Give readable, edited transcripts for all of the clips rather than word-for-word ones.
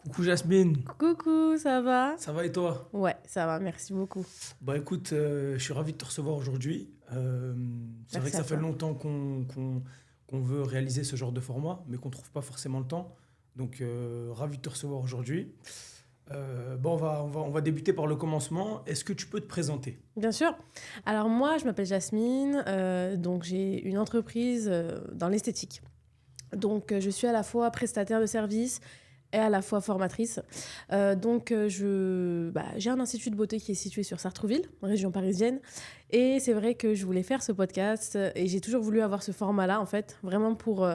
Coucou Jasmine, Coucou, ça va? ça va et toi? Ouais, ça va, merci beaucoup. Bah écoute, je suis ravi de te recevoir aujourd'hui. C'est vrai que Merci à ça fait toi. longtemps qu'on veut réaliser ce genre de format, mais qu'on trouve pas forcément le temps. Donc ravi de te recevoir aujourd'hui. Bon, on va débuter par le commencement. Est-ce que tu peux te présenter? Bien sûr. Alors moi, je m'appelle Jasmine, donc j'ai une entreprise dans l'esthétique. Donc je suis à la fois prestataire de services et à la fois formatrice. J'ai un institut de beauté qui est situé sur Sartrouville, région parisienne. Et c'est vrai que je voulais faire ce podcast et j'ai toujours voulu avoir ce format-là, en fait, vraiment pour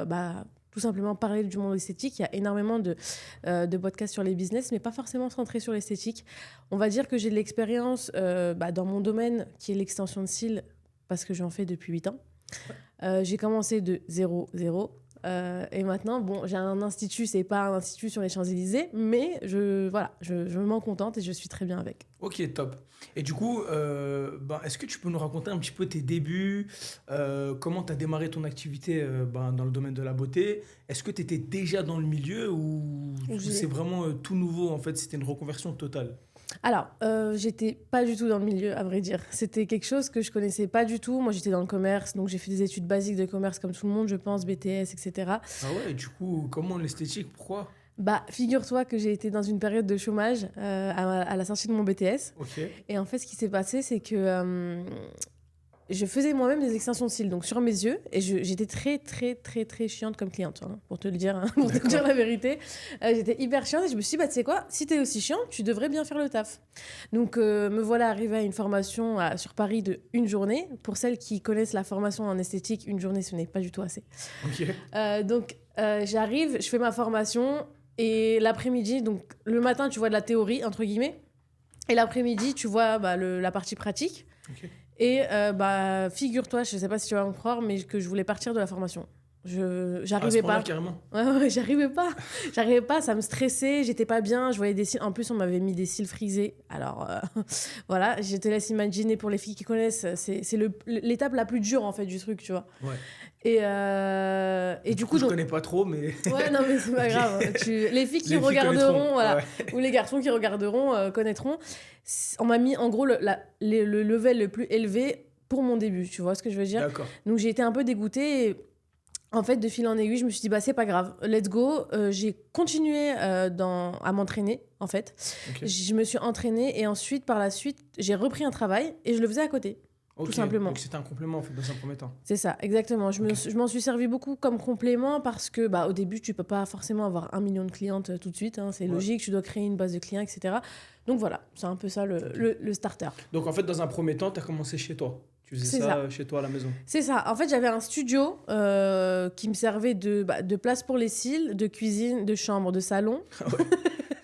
tout simplement parler du monde esthétique. Il y a énormément de podcasts sur les business, mais pas forcément centrés sur l'esthétique. On va dire que j'ai de l'expérience dans mon domaine, qui est l'extension de cils, parce que j'en fais depuis 8 ans. J'ai commencé de 0. Et maintenant, bon, j'ai un institut, c'est pas un institut sur les Champs-Élysées, mais je m'en contente et je suis très bien avec. Ok, top. Et du coup, est-ce que tu peux nous raconter un petit peu tes débuts, comment tu as démarré ton activité dans le domaine de la beauté? Est-ce que tu étais déjà dans le milieu ou c'est vraiment tout nouveau en fait, c'était une reconversion totale? Alors, j'étais pas du tout dans le milieu, à vrai dire. C'était quelque chose que je connaissais pas du tout. Moi, j'étais dans le commerce, donc j'ai fait des études basiques de commerce comme tout le monde, je pense, BTS, etc. Ah ouais, et du coup, comment l'esthétique? Pourquoi? Bah, figure-toi que j'ai été dans une période de chômage à la sortie de mon BTS. Ok. Et en fait, ce qui s'est passé, c'est que je faisais moi-même des extensions de cils, donc sur mes yeux, et j'étais très, très, très, très chiante comme cliente, hein, pour te le dire, hein, pour te dire la vérité. J'étais hyper chiante et je me suis dit, bah, tu sais quoi, si t'es aussi chiante, tu devrais bien faire le taf. Donc, me voilà arrivée à une formation sur Paris de une journée. Pour celles qui connaissent la formation en esthétique, une journée, ce n'est pas du tout assez. Ok. J'arrive, je fais ma formation, et l'après-midi, donc le matin, tu vois de la théorie, entre guillemets, et l'après-midi, tu vois la partie pratique. Ok. Et figure-toi, je sais pas si tu vas me croire, mais que je voulais partir de la formation. À ce J'arrivais point-là, pas. carrément. Ouais, j'arrivais pas. J'arrivais pas, ça me stressait, j'étais pas bien, je voyais des cils. En plus, on m'avait mis des cils frisés. Alors, voilà, je te laisse imaginer pour les filles qui connaissent, c'est l'étape la plus dure, en fait, du truc, tu vois. Ouais. Et du coup, je connais pas trop, mais. Ouais, non, mais c'est pas Ok. grave. Les filles qui Les filles regarderont, connaîtront, voilà, ouais. ou les garçons qui regarderont connaîtront. On m'a mis en gros le level le plus élevé pour mon début, tu vois ce que je veux dire? D'accord. Donc j'ai été un peu dégoûtée. Et, en fait, de fil en aiguille, je me suis dit, bah c'est pas grave, let's go. J'ai continué à m'entraîner, en fait. Ok. Je me suis entraînée et ensuite, par la suite, j'ai repris un travail et je le faisais à côté. Ok. Tout simplement. Donc c'était un complément en fait dans un premier temps. C'est ça, exactement. Ok. Je m'en suis servi beaucoup comme complément parce que au début, tu peux pas forcément avoir 1 million de clientes tout de suite. Hein, c'est Ouais. logique, tu dois créer une base de clients, etc. Donc voilà, c'est un peu ça le starter. Donc en fait, dans un premier temps, tu as commencé chez toi. Tu faisais C'est ça ça. chez toi à la maison. C'est ça. En fait, j'avais un studio qui me servait de place pour les cils, de cuisine, de chambre, de salon. Ouais.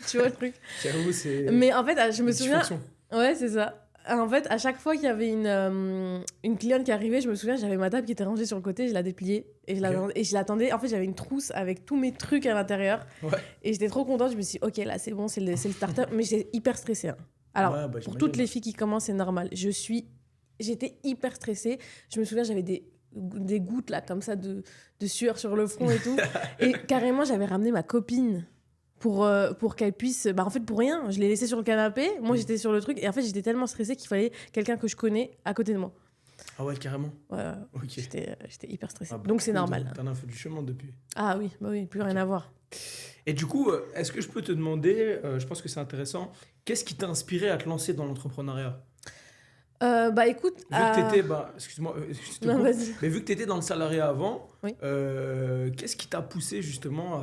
Tu vois le truc. J'avoue, c'est. Mais en fait, je me souviens... Dysfonction. Ouais, c'est ça. En fait, à chaque fois qu'il y avait une cliente qui arrivait, je me souviens, j'avais ma table qui était rangée sur le côté, je la dépliais et je l'attendais. En fait, j'avais une trousse avec tous mes trucs à l'intérieur. Ouais. Et j'étais trop contente. Je me suis dit, ok, là, c'est bon, c'est le starter. Mais j'étais hyper stressée. Hein. Alors, Ouais, pour j'imagine. toutes les filles qui commencent, c'est normal. J'étais hyper stressée. Je me souviens, j'avais des gouttes, là, comme ça, de sueur sur le front et tout. Et carrément, j'avais ramené ma copine pour qu'elle puisse... en fait, pour rien. Je l'ai laissée sur le canapé. Moi, j'étais sur le truc. Et en fait, j'étais tellement stressée qu'il fallait quelqu'un que je connais à côté de moi. Ah ouais, carrément. Ouais, Ok. j'étais hyper stressée. Ah bah, Donc, c'est cool, normal. T'en as fait du chemin depuis. Ah oui, oui, plus rien à voir. Et du coup, est-ce que je peux te demander, je pense que c'est intéressant, qu'est-ce qui t'a inspiré à te lancer dans l'entrepreneuriat? Écoute... Vu que t'étais, excuse-moi, je te Non, coupe, vas-y. mais vu que t'étais dans le salariat avant, Oui. qu'est-ce qui t'a poussé justement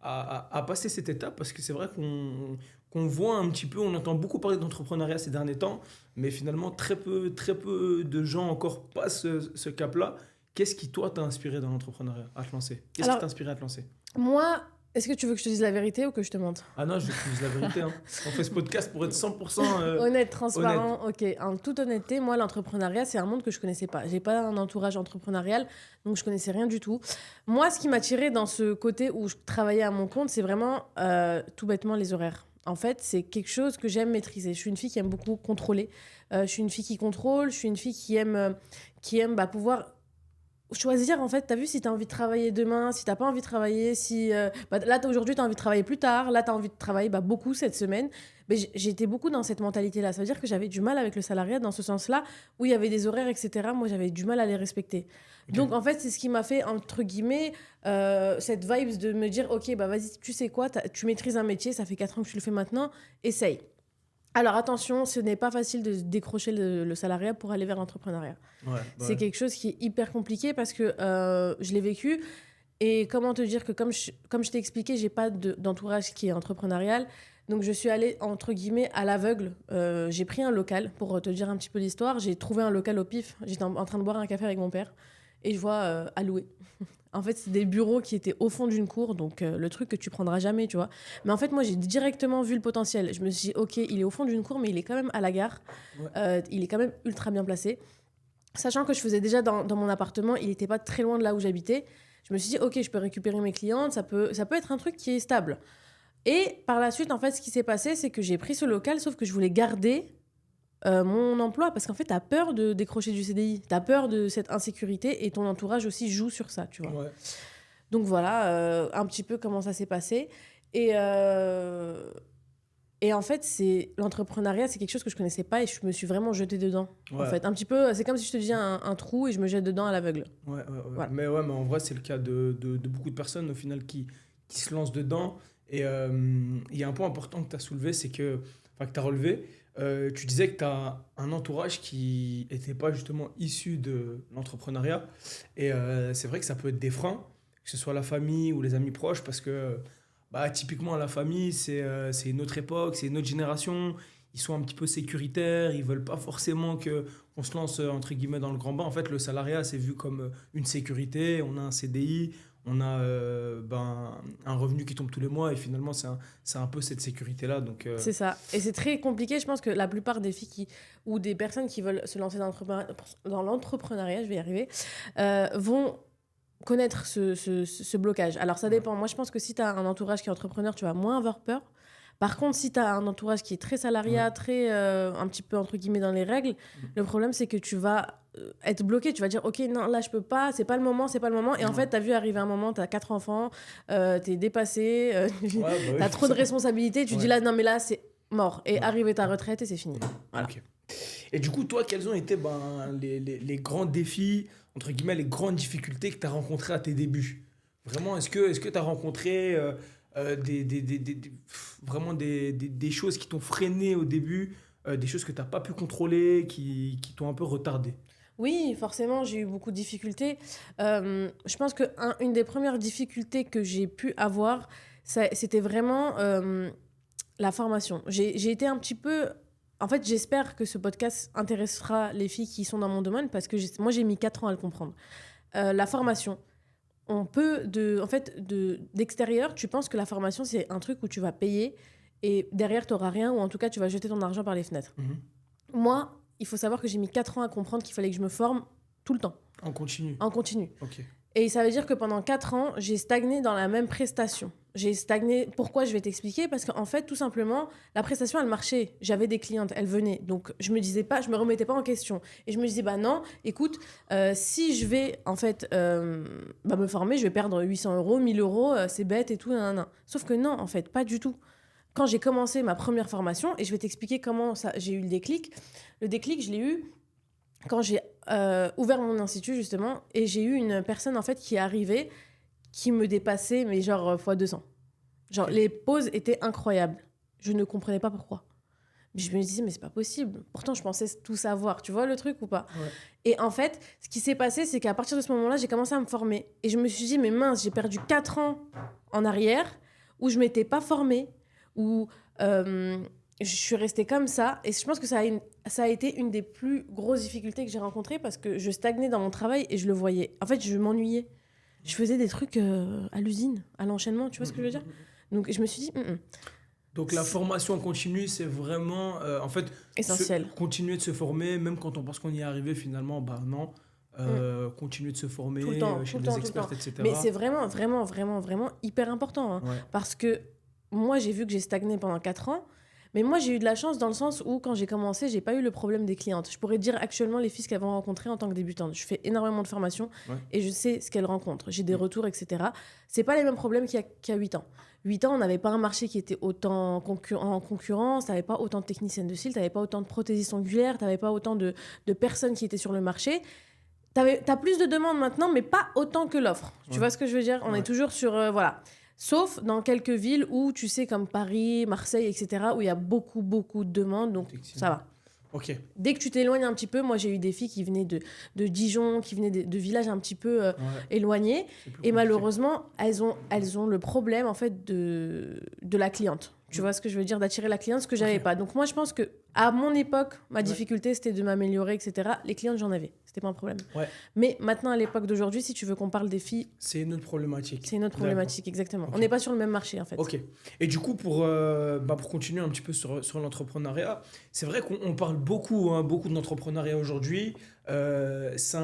à passer cette étape? Parce que c'est vrai qu'on voit un petit peu, on entend beaucoup parler d'entrepreneuriat ces derniers temps, mais finalement très peu de gens encore passent ce cap-là. Qu'est-ce qui, toi, t'a inspiré dans l'entrepreneuriat à te lancer? Qu'est-ce qui t'a inspiré à te lancer? Moi, est-ce que tu veux que je te dise la vérité ou que je te mente? Ah non, je vais te dire la vérité. Hein. On fait ce podcast pour être 100% honnête, transparent, ok. En toute honnêteté, moi, l'entrepreneuriat, c'est un monde que je connaissais pas. J'ai pas un entourage entrepreneurial, donc je connaissais rien du tout. Moi, ce qui m'a tiré dans ce côté où je travaillais à mon compte, c'est vraiment tout bêtement les horaires. En fait, c'est quelque chose que j'aime maîtriser. Je suis une fille qui aime beaucoup contrôler. Je suis une fille qui contrôle. Je suis une fille qui aime pouvoir choisir, en fait, t'as vu si t'as envie de travailler demain, si t'as pas envie de travailler, si... là, aujourd'hui, t'as envie de travailler plus tard, là, t'as envie de travailler beaucoup cette semaine. Mais j'étais beaucoup dans cette mentalité-là. Ça veut dire que j'avais du mal avec le salariat dans ce sens-là, où il y avait des horaires, etc. Moi, j'avais du mal à les respecter. Ok. Donc, en fait, c'est ce qui m'a fait, entre guillemets, cette vibes de me dire, OK, bah vas-y, tu sais quoi, tu maîtrises un métier, ça fait 4 ans que tu le fais maintenant, essaye. Alors attention, ce n'est pas facile de décrocher le salariat pour aller vers l'entrepreneuriat. Ouais, C'est quelque chose qui est hyper compliqué parce que je l'ai vécu. Et comment te dire que comme je t'ai expliqué, j'ai pas d'entourage qui est entrepreneurial. Donc je suis allée, entre guillemets, à l'aveugle. J'ai pris un local, pour te dire un petit peu l'histoire. J'ai trouvé un local au pif. J'étais en train de boire un café avec mon père. Et je vois à louer. En fait, c'est des bureaux qui étaient au fond d'une cour, donc le truc que tu prendras jamais, tu vois. Mais en fait, moi, j'ai directement vu le potentiel. Je me suis dit, OK, il est au fond d'une cour, mais il est quand même à la gare. Ouais. Il est quand même ultra bien placé. Sachant que je faisais déjà dans mon appartement, il n'était pas très loin de là où j'habitais. Je me suis dit, OK, je peux récupérer mes clientes, ça peut être un truc qui est stable. Et par la suite, en fait, ce qui s'est passé, c'est que j'ai pris ce local, sauf que je voulais garder mon emploi, parce qu'en fait, t'as peur de décrocher du CDI, t'as peur de cette insécurité, et ton entourage aussi joue sur ça, tu vois. Ouais. Donc voilà, un petit peu comment ça s'est passé. Et en fait, l'entrepreneuriat, c'est quelque chose que je connaissais pas, et je me suis vraiment jetée dedans. En Ouais. fait, un petit peu, c'est comme si je te disais un trou, et je me jette dedans à l'aveugle. Ouais. Voilà. Mais en vrai, c'est le cas de beaucoup de personnes au final qui se lancent dedans. Et il y a un point important que tu as soulevé, que tu as relevé. Tu disais que tu as un entourage qui n'était pas justement issu de l'entrepreneuriat. Et c'est vrai que ça peut être des freins, que ce soit la famille ou les amis proches, parce que typiquement la famille, c'est une autre époque, c'est une autre génération. Ils sont un petit peu sécuritaires, ils veulent pas forcément qu'on se lance entre guillemets dans le grand bain. En fait, le salariat, c'est vu comme une sécurité. On a un CDI, on a un revenu qui tombe tous les mois et finalement, c'est un peu cette sécurité-là. Donc, C'est ça. Et c'est très compliqué. Je pense que la plupart des filles ou des personnes qui veulent se lancer dans l'entrepreneuriat, je vais y arriver, vont connaître ce blocage. Alors, ça dépend. Moi, je pense que si tu as un entourage qui est entrepreneur, tu vas moins avoir peur. Par contre, si tu as un entourage qui est très salariat, très un petit peu entre guillemets dans les règles, le problème c'est que tu vas être bloqué. Tu vas dire, OK, non, là je peux pas, c'est pas le moment. Et en fait, tu as vu arriver un moment, tu as 4 enfants, tu es dépassé, tu as trop de responsabilités. Tu dis là, non, mais là c'est mort. Et arriver ta retraite et c'est fini. Voilà. Ok. Et du coup, toi, quels ont été les grands défis, entre guillemets, les grandes difficultés que tu as rencontrées à tes débuts? Vraiment, est-ce que tu as rencontré vraiment des choses qui t'ont freiné au début, des choses que tu n'as pas pu contrôler, qui t'ont un peu retardé? Oui, forcément, j'ai eu beaucoup de difficultés. Je pense qu'une des premières difficultés que j'ai pu avoir, c'était vraiment la formation. J'ai été un petit peu... En fait, j'espère que ce podcast intéressera les filles qui sont dans mon domaine parce que moi, j'ai mis 4 ans à le comprendre. La formation. On peut, d'extérieur, tu penses que la formation, c'est un truc où tu vas payer et derrière, tu n'auras rien ou en tout cas, tu vas jeter ton argent par les fenêtres. Mhm. Moi, il faut savoir que j'ai mis 4 ans à comprendre qu'il fallait que je me forme tout le temps, En continu. en continu. Ok. Et ça veut dire que pendant 4 ans, j'ai stagné dans la même prestation. J'ai stagné. Pourquoi? Je vais t'expliquer. Parce qu'en fait, tout simplement, la prestation, elle marchait. J'avais des clientes, elles venaient. Donc, je me remettais pas en question. Et je me disais, bah non, écoute, si je vais, en fait, me former, je vais perdre 800 euros, 1000 euros, c'est bête et tout. Nan. Sauf que non, en fait, pas du tout. Quand j'ai commencé ma première formation, et je vais t'expliquer comment j'ai eu le déclic. Le déclic, je l'ai eu quand j'ai ouvert mon institut, justement, et j'ai eu une personne, en fait, qui est arrivée, qui me dépassait, mais genre fois 200. Genre, les pauses étaient incroyables. Je ne comprenais pas pourquoi. Je me disais, mais c'est pas possible. Pourtant, je pensais tout savoir. Tu vois le truc ou pas? Ouais. Et en fait, ce qui s'est passé, c'est qu'à partir de ce moment-là, j'ai commencé à me former. Et je me suis dit, mais mince, j'ai perdu 4 ans en arrière où je m'étais pas formée, où je suis restée comme ça. Et je pense que ça a été une des plus grosses difficultés que j'ai rencontrées parce que je stagnais dans mon travail et je le voyais. En fait, je m'ennuyais. Je faisais des trucs à l'usine, à l'enchaînement, tu vois ce que je veux dire? Donc, je me suis dit... Donc la formation en continu, c'est vraiment, en fait, essentiel. Continuer de se former, même quand on pense qu'on y est arrivé, finalement, non. Continuer de se former tout le temps, chez tout le des temps, experts, tout le temps. etc. Mais c'est vraiment, vraiment, vraiment, vraiment hyper important. Hein. Ouais. Parce que moi, j'ai vu que j'ai stagné pendant 4 ans. Mais moi, j'ai eu de la chance dans le sens où, quand j'ai commencé, j'ai pas eu le problème des clientes. Je pourrais dire actuellement les filles qu'elles vont rencontrer en tant que débutante. Je fais énormément de formations et je sais ce qu'elles rencontrent. J'ai des retours, etc. C'est pas les mêmes problèmes qu'il y a 8 ans. 8 ans, on n'avait pas un marché qui était autant en concurrence, t'avais pas autant de techniciennes de cils, t'avais pas autant de prothésistes ongulaires, t'avais pas autant de personnes qui étaient sur le marché. T'as plus de demandes maintenant, mais pas autant que l'offre. Tu vois ce que je veux dire? On est toujours sur... voilà. Sauf dans quelques villes où, tu sais, comme Paris, Marseille, etc., où il y a beaucoup, beaucoup de demandes, donc ça va. Ok. Dès que tu t'éloignes un petit peu, moi j'ai eu des filles qui venaient de Dijon, qui venaient de villages un petit peu éloignés, et malheureusement, elles ont le problème en fait de la cliente. Tu vois ce que je veux dire, d'attirer la cliente, ce que j'avais pas. Donc moi je pense que à mon époque, ma difficulté c'était de m'améliorer, etc. Les clientes j'en avais, c'était pas un problème. Mais maintenant à l'époque d'aujourd'hui, si tu veux qu'on parle des filles, c'est une autre problématique. C'est une autre problématique, exactement. On n'est pas sur le même marché en fait. Ok. Et du coup, pour continuer un petit peu sur l'entrepreneuriat, c'est vrai qu'on parle beaucoup, beaucoup de l'entrepreneuriat aujourd'hui. C'est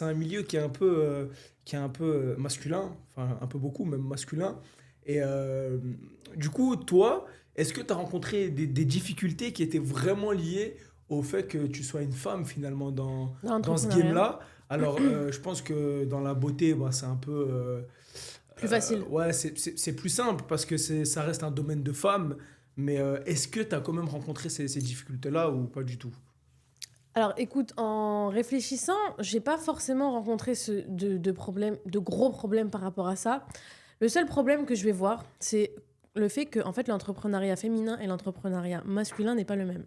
un milieu qui est un peu masculin, enfin un peu beaucoup même masculin. Et du coup, toi, est-ce que tu as rencontré des difficultés qui étaient vraiment liées au fait que tu sois une femme finalement dans ce game-là? Alors, je pense que dans la beauté, c'est un peu... plus facile. Ouais, c'est plus simple parce que ça reste un domaine de femmes. Mais est-ce que tu as quand même rencontré ces difficultés-là ou pas du tout? Alors, écoute, en réfléchissant, j'ai pas forcément rencontré de gros problèmes par rapport à ça. Le seul problème que je vais voir, c'est le fait que en fait, l'entrepreneuriat féminin et l'entrepreneuriat masculin n'est pas le même.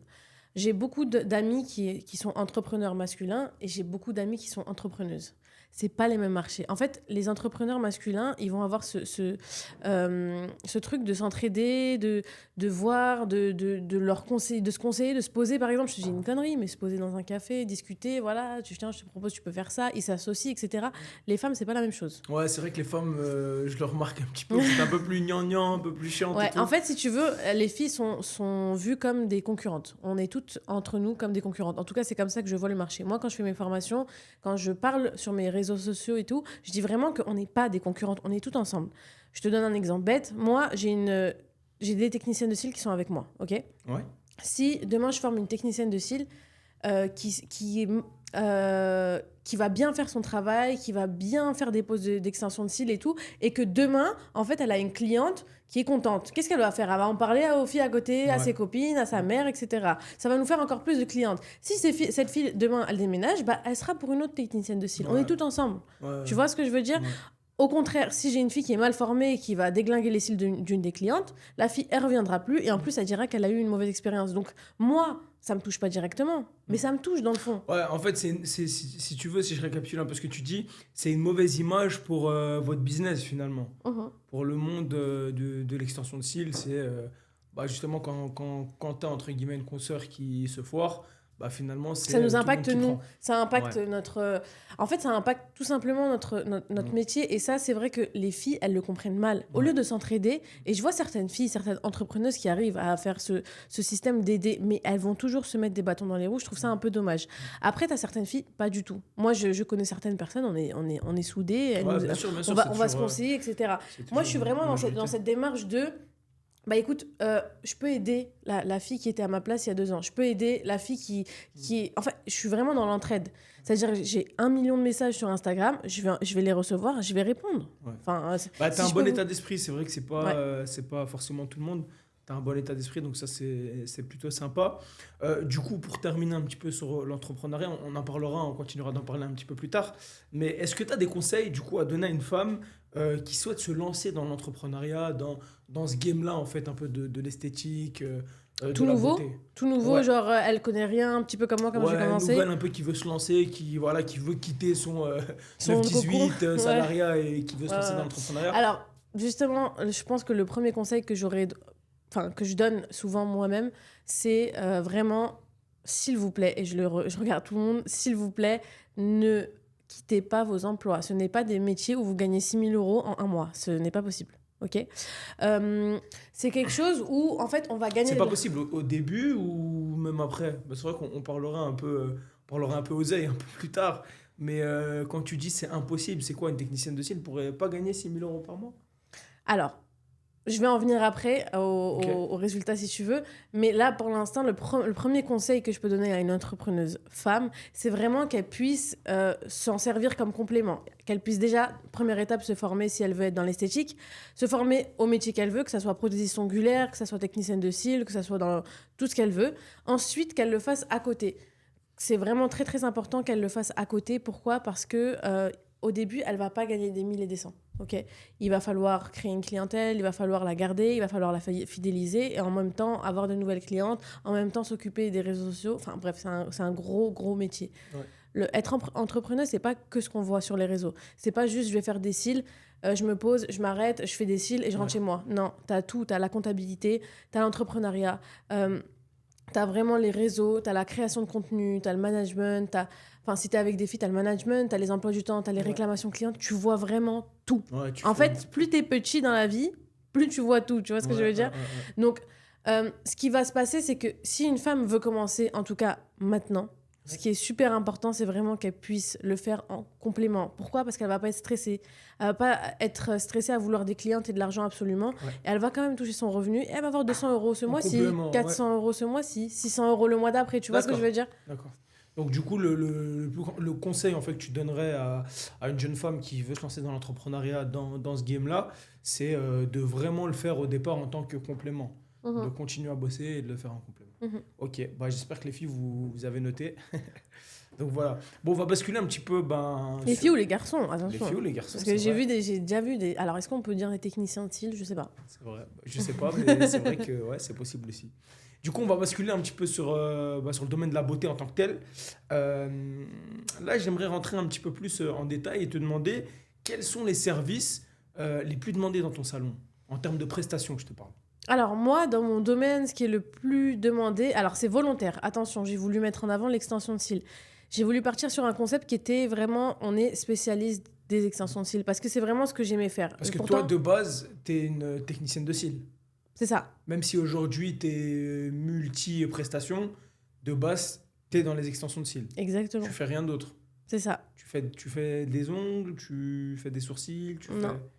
J'ai beaucoup d'amis qui sont entrepreneurs masculins et j'ai beaucoup d'amis qui sont entrepreneuses. C'est pas les mêmes marchés. En fait, les entrepreneurs masculins, ils vont avoir ce truc de s'entraider, de voir, de leur conseiller, de se conseiller, de se poser. Par exemple, je dis une connerie, mais se poser dans un café, discuter, voilà, je te propose, tu peux faire ça, ils s'associent, etc. Les femmes, c'est pas la même chose. Ouais, c'est vrai que les femmes, je le remarque un petit peu, c'est un peu plus gnangnan, un peu plus chiant. Ouais, en fait, si tu veux, les filles sont vues comme des concurrentes. On est toutes entre nous comme des concurrentes. En tout cas, c'est comme ça que je vois le marché. Moi, quand je fais mes formations, quand je parle sur mes réseaux sociaux et tout, je dis vraiment qu'on n'est pas des concurrentes, on est toutes ensemble. Je te donne un exemple bête. Moi, j'ai des techniciennes de cils qui sont avec moi, ok? Ouais. Si demain je forme une technicienne de cils qui va bien faire son travail, qui va bien faire des poses d'extension de cils et tout, et que demain, en fait, elle a une cliente qui est contente. Qu'est-ce qu'elle va faire? Elle va en parler aux filles à côté, à ses copines, à sa mère, etc. Ça va nous faire encore plus de clientes. Si cette fille, demain, elle déménage, elle sera pour une autre technicienne de cils. On est toutes ensemble. Tu vois ce que je veux dire? Au contraire, si j'ai une fille qui est mal formée et qui va déglinguer les cils d'une des clientes, la fille, elle reviendra plus et en plus, elle dira qu'elle a eu une mauvaise expérience. Donc, moi, ça me touche pas directement, mais ça me touche dans le fond. Ouais, en fait, si tu veux, si je récapitule un peu ce que tu dis, c'est une mauvaise image pour votre business finalement. Pour le monde de l'extension de cils, c'est justement quand tu as entre guillemets une consoeur qui se foire, finalement, c'est ça nous tout le impacte monde qui nous, prend. ça impacte notre... En fait, ça impacte tout simplement notre métier, et ça, c'est vrai que les filles, elles le comprennent mal. Au lieu de s'entraider, et je vois certaines filles, certaines entrepreneuses qui arrivent à faire ce système d'aider, mais elles vont toujours se mettre des bâtons dans les roues, je trouve ça un peu dommage. Après, tu as certaines filles, pas du tout. Moi, je connais certaines personnes, on est soudées, Bien sûr, on va se conseiller, etc. Moi, je suis vraiment dans cette démarche de... écoute, je peux aider la fille qui était à ma place il y a 2 ans. Je peux aider la fille qui est... Enfin, je suis vraiment dans l'entraide. C'est-à-dire, j'ai 1 million de messages sur Instagram, je vais les recevoir, je vais répondre. Ouais. Enfin, t'as un bon état d'esprit, c'est vrai que c'est pas forcément tout le monde. T'as un bon état d'esprit, donc ça, c'est plutôt sympa. Du coup, pour terminer un petit peu sur l'entrepreneuriat, on en parlera, on continuera d'en parler un petit peu plus tard. Mais est-ce que tu as des conseils, du coup, à donner à une femme qui souhaite se lancer dans l'entrepreneuriat, dans ce game-là, en fait, un peu de l'esthétique, tout de nouveau, la beauté. tout nouveau, genre elle connaît rien, un petit peu comme moi, comme j'ai commencé. Nouvelle un peu qui veut se lancer, qui veut quitter son 9-18 cocon. salariat et qui veut se lancer dans l'entrepreneuriat. Alors, justement, je pense que le premier conseil que je donne souvent moi-même, c'est vraiment, s'il vous plaît, et je regarde tout le monde, s'il vous plaît, ne quittez pas vos emplois. Ce n'est pas des métiers où vous gagnez 6 000 € en 1 mois. Ce n'est pas possible. Ok, c'est quelque chose où en fait on va gagner. C'est pas possible au début ou même après. C'est vrai qu'on parlera un peu oseille un peu plus tard. Mais quand tu dis c'est impossible, c'est quoi, une technicienne de cils pourrait pas gagner 6 000 € par mois? Alors, Je vais en venir après Ok. au résultat si tu veux. Mais là, pour l'instant, le premier conseil que je peux donner à une entrepreneuse femme, c'est vraiment qu'elle puisse s'en servir comme complément. Qu'elle puisse déjà, première étape, se former si elle veut être dans l'esthétique, se former au métier qu'elle veut, que ça soit prothésiste ongulaire, que ça soit technicienne de cils, que ça soit dans tout ce qu'elle veut. Ensuite, qu'elle le fasse à côté. C'est vraiment très, très important qu'elle le fasse à côté. Pourquoi ? Parce que au début, elle va pas gagner des 1000 et des 100. Ok, il va falloir créer une clientèle, il va falloir la garder, il va falloir la fidéliser et en même temps avoir de nouvelles clientes, en même temps s'occuper des réseaux sociaux. Enfin bref, c'est un gros, gros métier. Ouais. Être entrepreneur, c'est pas que ce qu'on voit sur les réseaux. C'est pas juste je vais faire des cils, je me pose, je m'arrête, je fais des cils et je rentre chez moi. Non, t'as tout, t'as la comptabilité, t'as l'entrepreneuriat, t'as vraiment les réseaux, t'as la création de contenu, t'as le management, enfin, si t'es avec des filles, t'as le management, t'as les emplois du temps, t'as les réclamations clientes, tu vois vraiment tout. Ouais, En fait, plus t'es petit dans la vie, plus tu vois tout, tu vois ce que je veux dire ? Donc, ce qui va se passer, c'est que si une femme veut commencer, en tout cas maintenant, ce qui est super important, c'est vraiment qu'elle puisse le faire en complément. Pourquoi ? Parce qu'elle va pas être stressée. Elle va pas être stressée à vouloir des clientes et de l'argent absolument. Ouais. Et elle va quand même toucher son revenu. Et elle va avoir 200 € ce En mois-ci, complément, 400 € ce mois-ci, 600 € le mois d'après. Tu vois ce que je veux dire ? D'accord. Donc du coup, le conseil en fait, que tu donnerais à une jeune femme qui veut se lancer dans l'entrepreneuriat dans ce game-là, c'est de vraiment le faire au départ en tant que complément. De continuer à bosser et de le faire en complément. Ok, bah, j'espère que les filles, vous avez noté. Donc voilà. Bon, on va basculer un petit peu... Les filles ou les garçons, attention. Les filles ou les garçons, Parce que c'est vrai. j'ai déjà vu des... Alors, est-ce qu'on peut dire des techniciens de cils ? Je sais pas. C'est vrai. Je sais pas, mais c'est vrai que ouais, c'est possible aussi. Du coup, on va basculer un petit peu sur le domaine de la beauté en tant que tel. Là, j'aimerais rentrer un petit peu plus en détail et te demander quels sont les services les plus demandés dans ton salon, en termes de prestations, je te parle. Alors moi, dans mon domaine, ce qui est le plus demandé, alors c'est volontaire, attention, j'ai voulu mettre en avant l'extension de cils. J'ai voulu partir sur un concept qui était vraiment, on est spécialiste des extensions de cils, parce que c'est vraiment ce que j'aimais faire. Parce Et que pourtant, toi, de base, tu es une technicienne de cils. c'est ça, Même si aujourd'hui, tu es multi-prestations, de base, tu es dans les extensions de cils. exactement, Tu fais rien d'autre. c'est ça. Tu fais des ongles, tu fais des sourcils,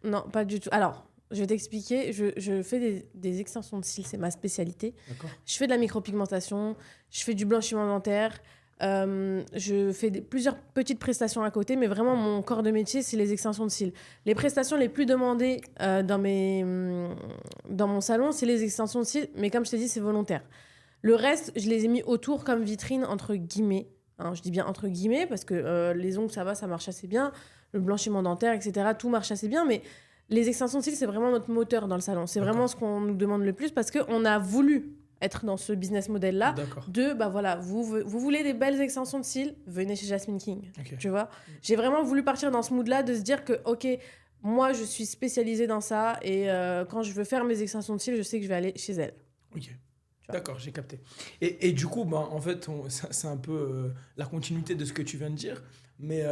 Non, pas du tout. Alors, je vais t'expliquer, je fais des extensions de cils, c'est ma spécialité. D'accord. Je fais de la micropigmentation, je fais du blanchiment dentaire, je fais plusieurs petites prestations à côté, mais vraiment mon corps de métier, c'est les extensions de cils. Les prestations les plus demandées dans mon salon, c'est les extensions de cils, mais comme je t'ai dit, c'est volontaire. Le reste, je les ai mis autour comme vitrine, entre guillemets. Hein, je dis bien entre guillemets, parce que les ongles, ça marche assez bien. Le blanchiment dentaire, etc., tout marche assez bien, mais les extensions de cils, c'est vraiment notre moteur dans le salon. C'est vraiment ce qu'on nous demande le plus, parce qu'on a voulu être dans ce business model-là. D'accord. Bah voilà, vous voulez des belles extensions de cils, venez chez Jasmine King. Ok. Tu vois, j'ai vraiment voulu partir dans ce mood-là, de se dire que, ok, moi, je suis spécialisée dans ça, et quand je veux faire mes extensions de cils, je sais que je vais aller chez elle. Ok. D'accord, j'ai capté. Et du coup, en fait, c'est un peu la continuité de ce que tu viens de dire, mais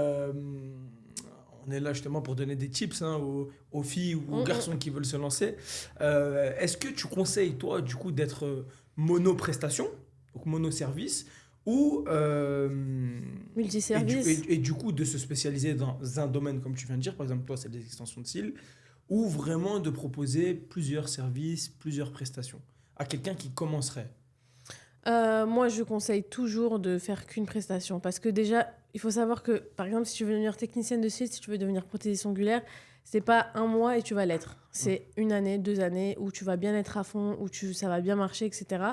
on est là justement pour donner des tips aux filles ou aux garçons qui veulent se lancer. Est-ce que tu conseilles, toi, du coup, d'être mono-prestation, donc mono-service, ou Multiservice. et du coup de se spécialiser dans un domaine comme tu viens de dire, par exemple toi c'est des extensions de cils, ou vraiment de proposer plusieurs services, plusieurs prestations à quelqu'un qui commencerait? Moi, je conseille toujours de faire qu'une prestation, parce que déjà, il faut savoir que, par exemple, si tu veux devenir technicienne de cils, si tu veux devenir prothésiste ongulaire, c'est pas un mois et tu vas l'être. C'est 1 année, 2 années où tu vas bien être à fond, où ça va bien marcher, etc.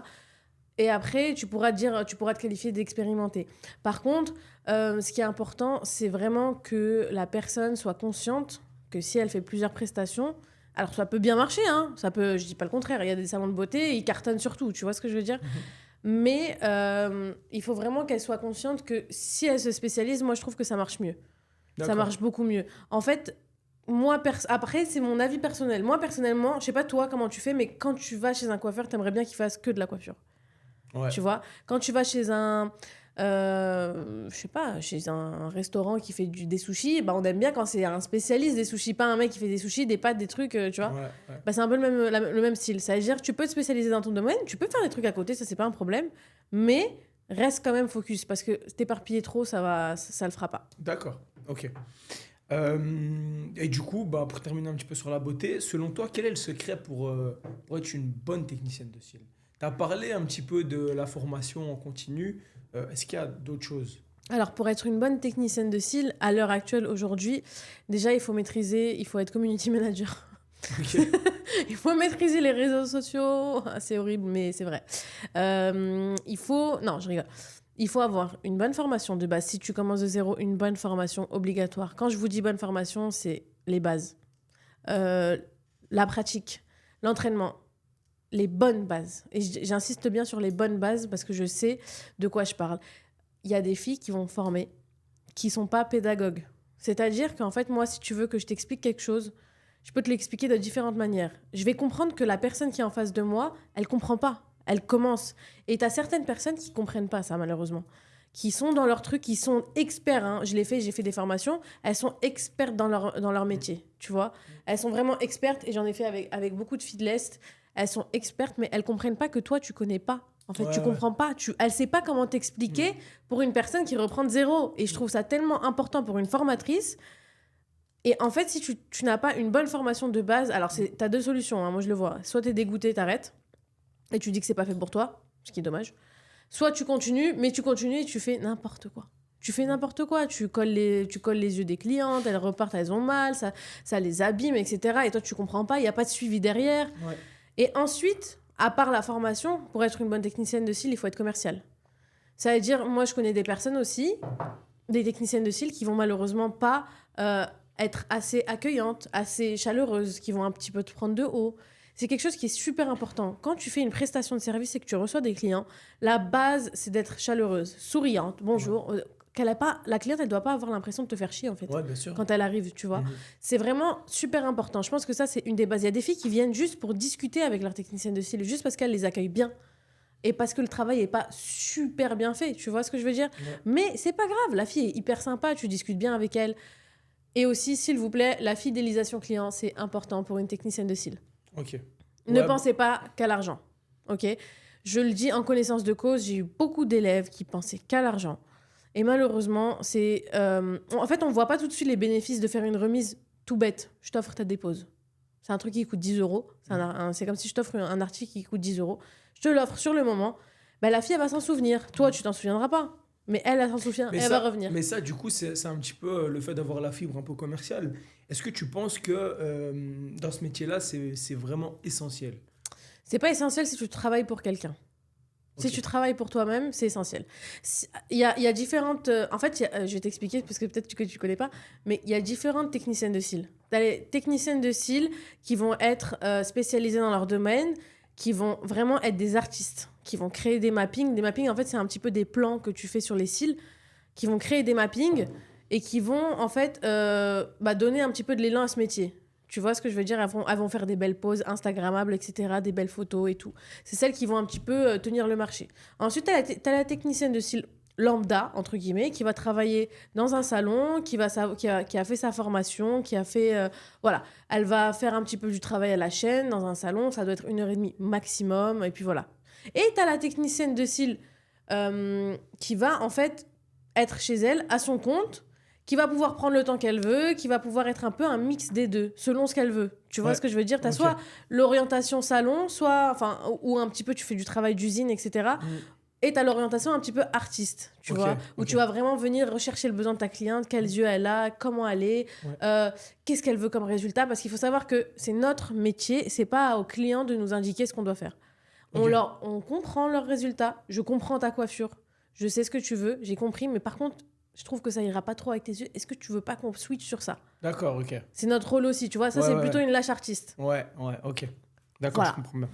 Et après, tu pourras te qualifier d'expérimenté. Par contre, ce qui est important, c'est vraiment que la personne soit consciente que si elle fait plusieurs prestations, alors ça peut bien marcher, hein, je dis pas le contraire, il y a des salons de beauté, ils cartonnent surtout, tu vois ce que je veux dire ? Mais il faut vraiment qu'elle soit consciente que si elle se spécialise, moi je trouve que ça marche mieux. D'accord. Ça marche beaucoup mieux. En fait, après, c'est mon avis personnel. Moi, personnellement, je sais pas toi comment tu fais, mais quand tu vas chez un coiffeur, t'aimerais bien qu'il fasse que de la coiffure. Ouais. Tu vois, quand tu vas chez un chez un restaurant qui fait des sushis, bah on aime bien quand c'est un spécialiste des sushis, pas un mec qui fait des sushis, des pâtes, des trucs, tu vois. Ouais. Bah c'est un peu le même style. Ça veut dire que tu peux te spécialiser dans ton domaine, tu peux faire des trucs à côté, ça c'est pas un problème, mais reste quand même focus, parce que t'éparpiller trop, ça le fera pas. D'accord, ok. Et du coup, bah, pour terminer un petit peu sur la beauté, selon toi, quel est le secret pour être une bonne technicienne de cils? Tu as parlé un petit peu de la formation en continu. Est-ce qu'il y a d'autres choses? Alors, pour être une bonne technicienne de cils, à l'heure actuelle, aujourd'hui, déjà, il faut être community manager. Ok. Il faut maîtriser les réseaux sociaux. Ah, c'est horrible, mais c'est vrai. Non, je rigole. Il faut avoir une bonne formation de base. Si tu commences de zéro, une bonne formation obligatoire. Quand je vous dis bonne formation, c'est les bases. Euh, la pratique, l'entraînement, les bonnes bases. Et j'insiste bien sur les bonnes bases parce que je sais de quoi je parle. Il y a des filles qui vont former, qui sont pas pédagogues. C'est-à-dire qu'en fait, moi, si tu veux que je t'explique quelque chose, je peux te l'expliquer de différentes manières. Je vais comprendre que la personne qui est en face de moi, elle comprend pas. Elle commence. Et tu as certaines personnes qui comprennent pas ça, malheureusement. Qui sont dans leur truc, qui sont experts. Hein. J'ai fait des formations. Elles sont expertes dans leur métier, tu vois. Elles sont vraiment expertes, et j'en ai fait avec beaucoup de filles de l'Est. Elles sont expertes, mais elles comprennent pas que toi, tu connais pas. En fait, tu comprends pas. Elle sait pas comment t'expliquer pour une personne qui reprend de zéro. Et je trouve ça tellement important pour une formatrice. Et en fait, si tu n'as pas une bonne formation de base, alors t'as deux solutions, hein, moi je le vois. Soit t'es dégoûté, t'arrêtes, et tu dis que c'est pas fait pour toi, ce qui est dommage. Soit tu continues, mais tu continues et tu fais n'importe quoi. Tu fais n'importe quoi, tu colles les yeux des clientes, elles repartent, elles ont mal, ça les abîme, etc. Et toi, tu comprends pas, il n'y a pas de suivi derrière. Ouais. Et ensuite, à part la formation, pour être une bonne technicienne de cils, il faut être commercial. Ça veut dire, moi, je connais des personnes aussi, des techniciennes de cils, qui vont malheureusement pas être assez accueillantes, assez chaleureuses, qui vont un petit peu te prendre de haut. C'est quelque chose qui est super important. Quand tu fais une prestation de service et que tu reçois des clients, la base, c'est d'être chaleureuse, souriante, bonjour. La cliente, elle doit pas avoir l'impression de te faire chier, en fait, Ouais, bien sûr. quand elle arrive, tu vois. C'est vraiment super important. Je pense que ça, c'est une des bases. Il y a des filles qui viennent juste pour discuter avec leur technicienne de cils, juste parce qu'elle les accueille bien. Et parce que le travail n'est pas super bien fait, tu vois ce que je veux dire? Ouais. Mais c'est pas grave, la fille est hyper sympa, tu discutes bien avec elle. Et aussi, s'il vous plaît, la fidélisation client, c'est important pour une technicienne de cils. Ok. Ne Ouais, pensez pas qu'à l'argent, ok? Je le dis en connaissance de cause, j'ai eu beaucoup d'élèves qui pensaient qu'à l'argent. Et malheureusement, en fait, on ne voit pas tout de suite les bénéfices de faire une remise tout bête. Je t'offre ta dépose. C'est un truc qui coûte 10 euros. C'est comme si je t'offre un article qui coûte 10 euros. Je te l'offre sur le moment. Ben, la fille, elle va s'en souvenir. Toi, tu t'en souviendras pas. Mais elle s'en souvient et elle va revenir. Mais ça, du coup, c'est un petit peu le fait d'avoir la fibre un peu commerciale. Est-ce que tu penses que dans ce métier-là, c'est vraiment essentiel? C'est pas essentiel si tu travailles pour quelqu'un. Si Ok. tu travailles pour toi-même, c'est essentiel. Il y a différentes... en fait, je vais t'expliquer, parce que peut-être que tu connais pas, mais il y a différentes techniciennes de cils. Tu as les techniciennes de cils qui vont être spécialisées dans leur domaine, qui vont vraiment être des artistes, qui vont créer des mappings. Des mappings, en fait, c'est un petit peu des plans que tu fais sur les cils, qui vont créer des mappings et qui vont, en fait, donner un petit peu de l'élan à ce métier. Tu vois ce que je veux dire? Elles vont faire des belles poses Instagrammables, etc., des belles photos et tout. C'est celles qui vont un petit peu tenir le marché. Ensuite, t'as la technicienne de cils lambda, entre guillemets, qui va travailler dans un salon, qui a fait sa formation, qui a fait... voilà, elle va faire un petit peu du travail à la chaîne, dans un salon, ça doit être 1h30 maximum, et puis voilà. Et t'as la technicienne de cils qui va, en fait, être chez elle, à son compte, qui va pouvoir prendre le temps qu'elle veut, qui va pouvoir être un peu un mix des deux, selon ce qu'elle veut. Tu vois ce que je veux dire? Tu as soit l'orientation salon, ou un petit peu tu fais du travail d'usine, etc. Et tu as l'orientation un petit peu artiste, tu vois, où tu vas vraiment venir rechercher le besoin de ta cliente, quels yeux elle a, comment elle est, qu'est-ce qu'elle veut comme résultat, parce qu'il faut savoir que c'est notre métier, c'est pas aux clients de nous indiquer ce qu'on doit faire. On comprend leurs résultats, je comprends ta coiffure, je sais ce que tu veux, j'ai compris, mais par contre, je trouve que ça ira pas trop avec tes yeux. Est-ce que tu veux pas qu'on switch sur ça? D'accord, ok. C'est notre rôle aussi, tu vois. Ça, c'est plutôt une lâche artiste. Ouais, ok. D'accord, voilà. Je comprends bien.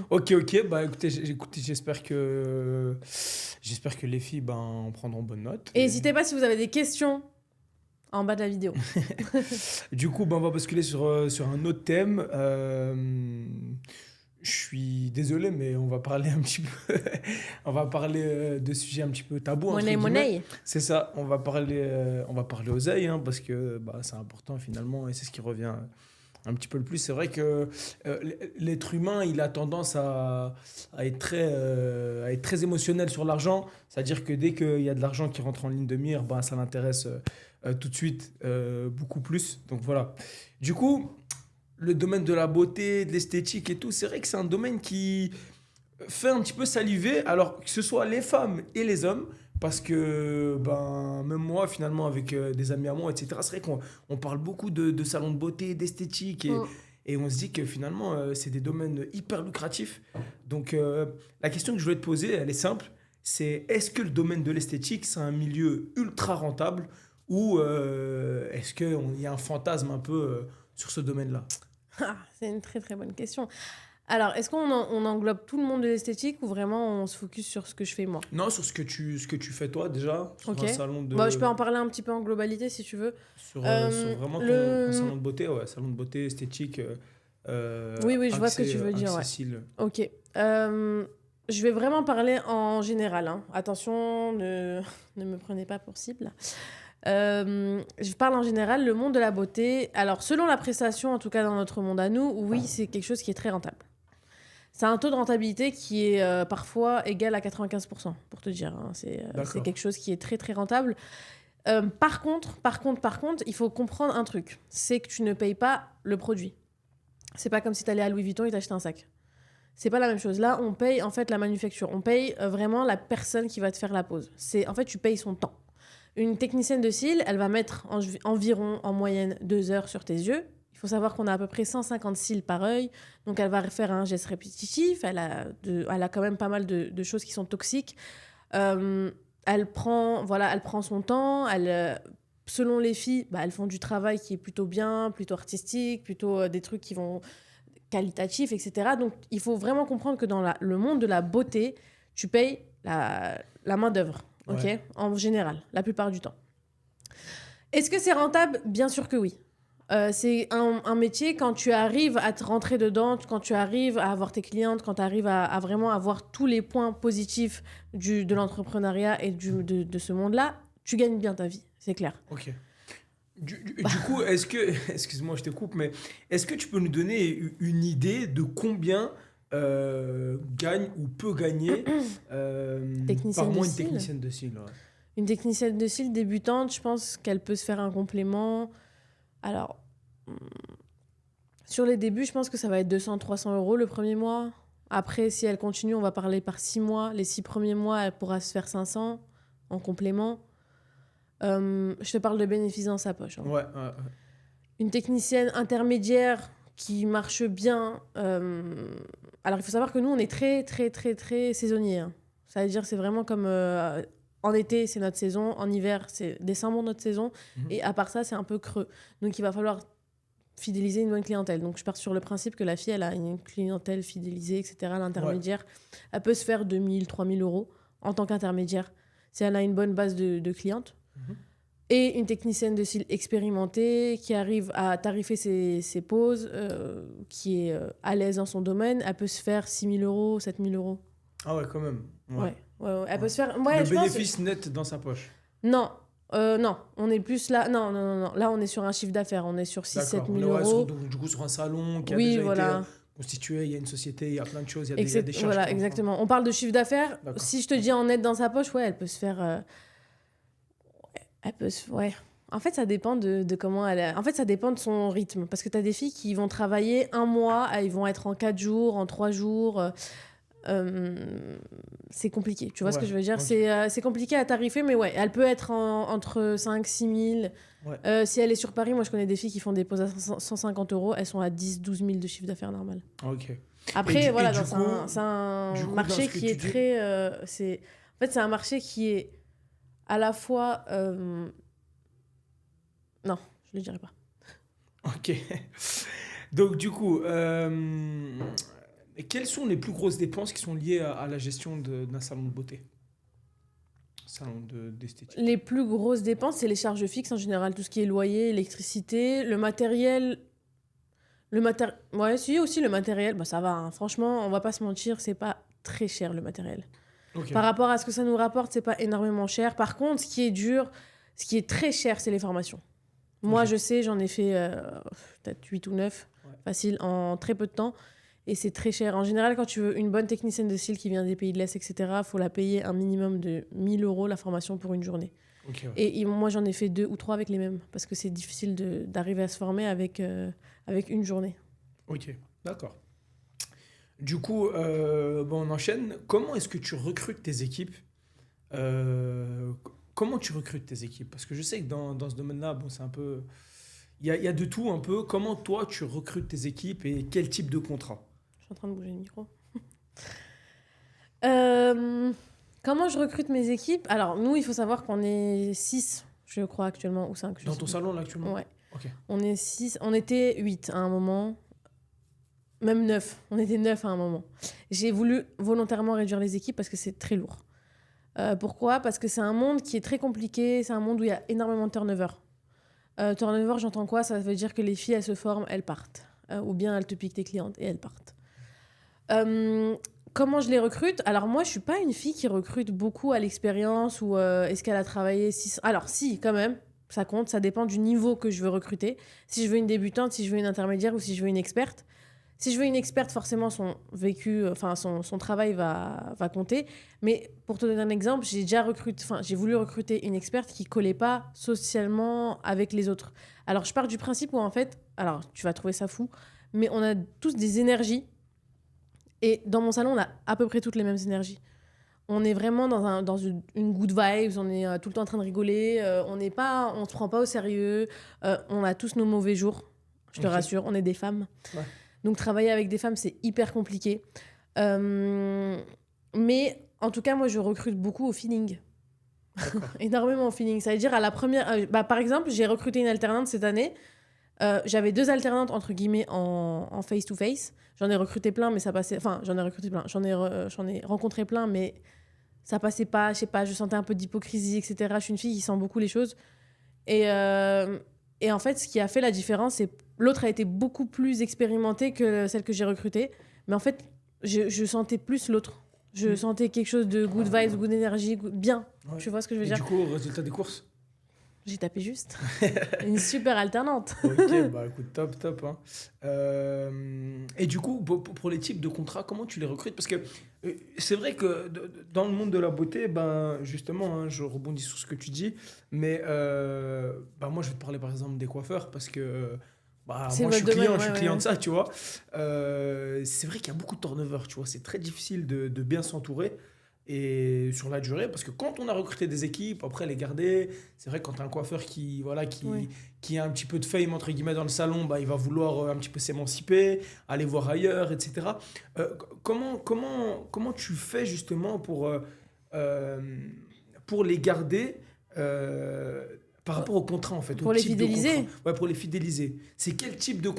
Ok. Bah écoutez, j'espère que les filles en prendront bonne note. Et n'hésitez pas si vous avez des questions en bas de la vidéo. Du coup, on va basculer sur un autre thème. Je suis désolé, mais on va parler un petit peu... on va parler de sujets un petit peu tabous. Monnaie. C'est ça, on va parler oseille, hein, parce que c'est important finalement, et c'est ce qui revient un petit peu le plus. C'est vrai que l'être humain, il a tendance à être très émotionnel sur l'argent. C'est-à-dire que dès qu'il y a de l'argent qui rentre en ligne de mire, ça l'intéresse tout de suite, beaucoup plus. Donc voilà. Du coup, le domaine de la beauté, de l'esthétique et tout, c'est vrai que c'est un domaine qui fait un petit peu saliver, alors que ce soit les femmes et les hommes, parce que ben, même moi, finalement, avec des amis à moi, etc., c'est vrai qu'on parle beaucoup de salons de beauté, d'esthétique, Mm. et on se dit que finalement, c'est des domaines hyper lucratifs. Donc, la question que je voulais te poser, elle est simple, c'est est-ce que le domaine de l'esthétique, c'est un milieu ultra rentable, ou est-ce qu'il y a un fantasme un peu sur ce domaine-là? Ah, c'est une très très bonne question. Alors, est-ce on englobe tout le monde de l'esthétique ou vraiment on se focus sur ce que je fais moi? Non, sur ce que tu fais toi déjà, sur Ok. un salon Bon, je peux en de... parler un petit peu en globalité si tu veux. Sur vraiment ton Le... salon de beauté, ouais, salon de beauté esthétique, Oui, oui, je vois ce que tu veux dire, ouais. accessible. Ok. Je vais vraiment parler en général, hein. Attention, ne me prenez pas pour cible. Je parle en général, le monde de la beauté. Alors, selon la prestation, en tout cas dans notre monde à nous, oui, c'est quelque chose qui est très rentable. C'est un taux de rentabilité qui est parfois égal à 95%, pour te dire, hein. C'est D'accord. quelque chose qui est très, très rentable. Par contre, il faut comprendre un truc. C'est que tu ne payes pas le produit. C'est pas comme si tu allais à Louis Vuitton et t'achetais un sac. C'est pas la même chose. Là, on paye en fait la manufacture. On paye vraiment la personne qui va te faire la pose. En fait, tu payes son temps. Une technicienne de cils, elle va mettre environ, en moyenne, 2 heures sur tes yeux. Il faut savoir qu'on a à peu près 150 cils par œil. Donc, elle va faire un geste répétitif. Elle a quand même pas mal de choses qui sont toxiques. Elle prend son temps. Selon les filles, elles font du travail qui est plutôt bien, plutôt artistique, plutôt des trucs qui vont qualitatifs, etc. Donc, il faut vraiment comprendre que dans le monde de la beauté, tu payes la main-d'œuvre. Ok, Ouais. en général, la plupart du temps. Est-ce que c'est rentable? Bien sûr que oui. C'est un métier, quand tu arrives à te rentrer dedans, quand tu arrives à avoir tes clientes, quand tu arrives à vraiment avoir tous les points positifs de l'entrepreneuriat et de ce monde-là, tu gagnes bien ta vie, c'est clair. Ok. Du coup, est-ce que, excuse-moi, je te coupe, mais est-ce que tu peux nous donner une idée de combien gagne ou peut gagner Technicienne par de mois une cils. technicienne de cils? Ouais. Une technicienne de cils débutante, je pense qu'elle peut se faire un complément. Alors, sur les débuts, je pense que ça va être 200-300 euros le premier mois. Après, si elle continue, on va parler par 6 mois. Les 6 premiers mois, elle pourra se faire 500 en complément. Je te parle de bénéfices dans sa poche, hein. Ouais. Une technicienne intermédiaire qui marche bien. Alors, il faut savoir que nous, on est très, très, très, très saisonniers, hein. Ça veut dire c'est vraiment comme... en été, c'est notre saison. En hiver, c'est décembre, notre saison. Mhm. Et à part ça, c'est un peu creux. Donc, il va falloir fidéliser une bonne clientèle. Donc, je pars sur le principe que la fille, elle a une clientèle fidélisée, etc. L'intermédiaire, elle peut se faire 2000, 3000 euros en tant qu'intermédiaire si elle a une bonne base de clientes. Mhm. Et une technicienne de cils expérimentée qui arrive à tarifer ses poses, qui est à l'aise dans son domaine, elle peut se faire 6 000 euros, 7 000 euros. Ah ouais, quand même. Ouais. Ouais. Elle peut Ouais. se faire... Le Ouais, je pense... bénéfice net dans sa poche. Non, on est plus là... Non. Là, on est sur un chiffre d'affaires. On est sur 6 7 D'accord. 000 Ouais, euros. du coup, sur un salon qui a Oui, déjà voilà. été constitué, il y a une société, il y a plein de choses, il y a des charges. Voilà, qui rentrent. exactement. On parle de chiffre d'affaires. D'accord. Si je te dis en net dans sa poche, ouais, elle peut se faire... Ouais. En fait, ça dépend de comment elle... En fait, ça dépend de son rythme. Parce que tu as des filles qui vont travailler un mois, ils vont être en 4 jours, en 3 jours. C'est compliqué. Tu vois ce que je veux dire? Ok. C'est compliqué à tarifer, mais ouais, elle peut être entre 5 000 6 000. Ouais. Si elle est sur Paris, moi, je connais des filles qui font des poses à 150 euros. Elles sont à 10 12 000 de chiffre d'affaires normal. Ok. Après, voilà, du c'est coup, un du coup, marché dans ce que qui tu est dis- très... En fait, c'est un marché qui est à la fois... Non, je le dirai pas. Ok. Donc, du coup, quelles sont les plus grosses dépenses qui sont liées à la gestion d'un salon de beauté? D'esthétique. Les plus grosses dépenses, c'est les charges fixes en général, tout ce qui est loyer, électricité, le matériel. Ouais, si, aussi le matériel, ça va, hein. Franchement, on va pas se mentir, c'est pas très cher le matériel. Ok. Par rapport à ce que ça nous rapporte, c'est pas énormément cher. Par contre, ce qui est dur, ce qui est très cher, c'est les formations. Moi, Ok. je sais, j'en ai fait peut-être 8 ou 9, facile, en très peu de temps. Et c'est très cher. En général, quand tu veux une bonne technicienne de cils qui vient des pays de l'Est, etc., il faut la payer un minimum de 1 000 euros la formation pour une journée. Ok, ouais. Et moi, j'en ai fait 2 ou 3 avec les mêmes, parce que c'est difficile d'arriver à se former avec une journée. Ok, d'accord. Du coup, bon, on enchaîne. Comment est-ce que tu recrutes tes équipes? Comment tu recrutes tes équipes? Parce que je sais que dans ce domaine-là, bon, c'est un peu... il y a de tout un peu. Comment toi, tu recrutes tes équipes et quel type de contrat? Je suis en train de bouger le micro. Euh, Comment je recrute mes équipes? Alors, nous, il faut savoir qu'on est 6, je crois, actuellement, ou 5, je Dans sais ton plus. salon, là, actuellement? Ouais, Ok. on est 6, on était 8 à un moment, même 9. On était 9 à un moment. J'ai voulu volontairement réduire les équipes parce que c'est très lourd. Pourquoi? Parce que c'est un monde qui est très compliqué, c'est un monde où il y a énormément de turnover. Turnover, j'entends quoi? Ça veut dire que les filles, elles se forment, elles partent. Ou bien elles te piquent tes clientes et elles partent. Euh, Comment je les recrute? Alors moi, je suis pas une fille qui recrute beaucoup à l'expérience ou est-ce qu'elle a travaillé Alors si, quand même, ça compte, ça dépend du niveau que je veux recruter. Si je veux une débutante, si je veux une intermédiaire ou si je veux une experte. Si je veux une experte, forcément, son vécu, enfin son travail va compter. Mais pour te donner un exemple, j'ai voulu recruter une experte qui collait pas socialement avec les autres. Alors je pars du principe où en fait, alors tu vas trouver ça fou, mais on a tous des énergies et dans mon salon, on a à peu près toutes les mêmes énergies. On est vraiment dans une good vibes, on est tout le temps en train de rigoler, on se prend pas au sérieux, on a tous nos mauvais jours, je te Ok. rassure, on est des femmes. Ouais. Donc travailler avec des femmes, c'est hyper compliqué. Euh, mais en tout cas, moi, je recrute beaucoup au feeling. D'accord. Énormément au feeling. Ça veut dire à la première... par exemple, j'ai recruté une alternante cette année. J'avais 2 alternantes, entre guillemets, en face-to-face. J'en ai recruté plein, mais ça passait... Enfin, j'en ai recruté plein. J'en ai rencontré plein, mais ça passait pas. Je sais pas, je sentais un peu d'hypocrisie, etc. Je suis une fille qui sent beaucoup les choses. Et en fait, ce qui a fait la différence, c'est l'autre a été beaucoup plus expérimentée que celle que j'ai recrutée. Mais en fait, je sentais plus l'autre. Je Mm. sentais quelque chose de good vibes, good énergie, bien. Ouais. Tu vois ce que je veux Et dire? du coup, résultat des courses? J'ai tapé juste. Une super alternante. Ok, bah écoute, top, top, hein. Et du coup, pour les types de contrats, comment tu les recrutes? Parce que c'est vrai que dans le monde de la beauté, ben justement, hein, je rebondis sur ce que tu dis, mais bah, moi je vais te parler par exemple des coiffeurs parce que bah, C'est moi je suis votre domaine, client, je ouais, suis ouais, client ouais. de ça, tu vois. C'est vrai qu'il y a beaucoup de turnover, tu vois, c'est très difficile de bien s'entourer. Et sur la durée, parce que quand on a recruté des équipes, après les garder, c'est vrai que quand tu as un coiffeur qui, voilà, Oui. qui a un petit peu de fame entre guillemets dans le salon, bah, il va vouloir un petit peu s'émanciper, aller voir ailleurs, etc. Comment tu fais justement euh, pour les garder euh, par rapport au contrat en fait, au Pour les type de contrat? fidéliser. Ouais, pour les fidéliser. C'est quel type de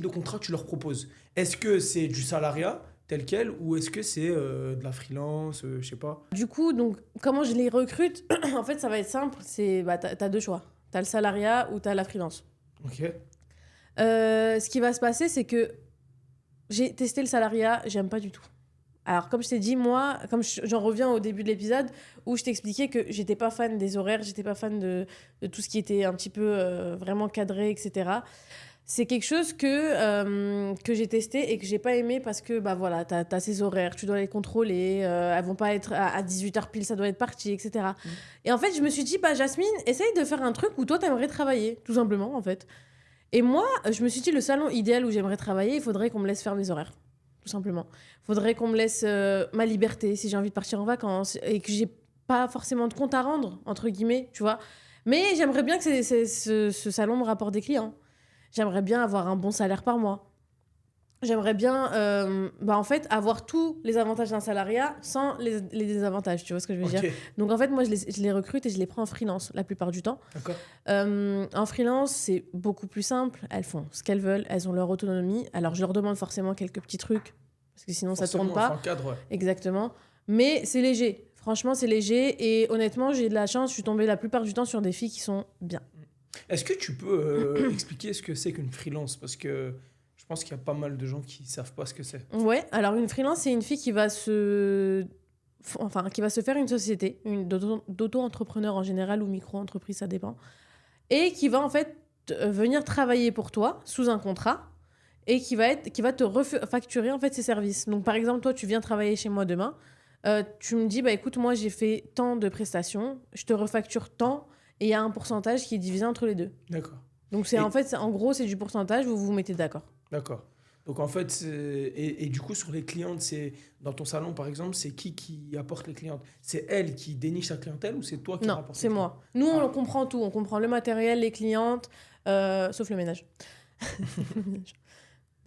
contrat tu leur proposes? Est-ce que c'est du salariat tel quel ou est-ce que c'est de la freelance, je sais pas? Du coup, donc, comment je les recrute? En fait, ça va être simple. T'as 2 choix. T'as le salariat ou t'as la freelance. Ok. Ce qui va se passer, c'est que j'ai testé le salariat, j'aime pas du tout. Alors, comme je t'ai dit, moi, j'en reviens au début de l'épisode où je t'expliquais que j'étais pas fan des horaires, j'étais pas fan de tout ce qui était un petit peu vraiment cadré, etc. C'est quelque chose que j'ai testé et que j'ai pas aimé parce que bah voilà, t'as ces horaires, tu dois les contrôler, elles vont pas être à 18h pile, ça doit être parti, etc. Mm. Et en fait, je me suis dit, bah Jasmine, essaye de faire un truc où toi t'aimerais travailler, tout simplement, en fait. Et moi, je me suis dit, le salon idéal où j'aimerais travailler, il faudrait qu'on me laisse faire mes horaires, tout simplement. Il faudrait qu'on me laisse ma liberté si j'ai envie de partir en vacances et que j'ai pas forcément de compte à rendre, entre guillemets, tu vois. Mais j'aimerais bien que ce salon me rapporte des clients. J'aimerais bien avoir un bon salaire par mois. J'aimerais bien, en fait, avoir tous les avantages d'un salariat sans les désavantages, tu vois ce que je veux dire? Ok. Donc, en fait, moi, je les recrute et je les prends en freelance la plupart du temps. D'accord. En freelance, c'est beaucoup plus simple. Elles font ce qu'elles veulent, elles ont leur autonomie. Alors, je leur demande forcément quelques petits trucs, parce que sinon, ça tourne Forcément, il faut pas. un cadre, ouais. Exactement. Mais c'est léger. Franchement, c'est léger. Et honnêtement, j'ai de la chance. Je suis tombée la plupart du temps sur des filles qui sont bien. Est-ce que tu peux expliquer ce que c'est qu'une freelance? Parce que je pense qu'il y a pas mal de gens qui savent pas ce que c'est. Ouais, alors une freelance, c'est une fille qui va qui va se faire une société, d'auto-entrepreneur en général ou micro-entreprise, ça dépend, et qui va en fait venir travailler pour toi sous un contrat et qui va te facturer en fait ses services. Donc par exemple, toi, tu viens travailler chez moi demain, Tu me dis, bah écoute, moi j'ai fait tant de prestations, je te refacture tant, et il y a un pourcentage qui est divisé entre les deux. D'accord. Donc Et- en gros, c'est du pourcentage, vous vous mettez d'accord. D'accord. Donc en fait, et du coup, sur les clientes, c'est dans ton salon, par exemple, c'est qui apporte les clientes? C'est elle qui déniche sa clientèle ou c'est toi qui Non, rapporte c'est les clientes? moi. Nous, on Ah, comprend tout. On comprend le matériel, les clientes, sauf le ménage. Le ménage.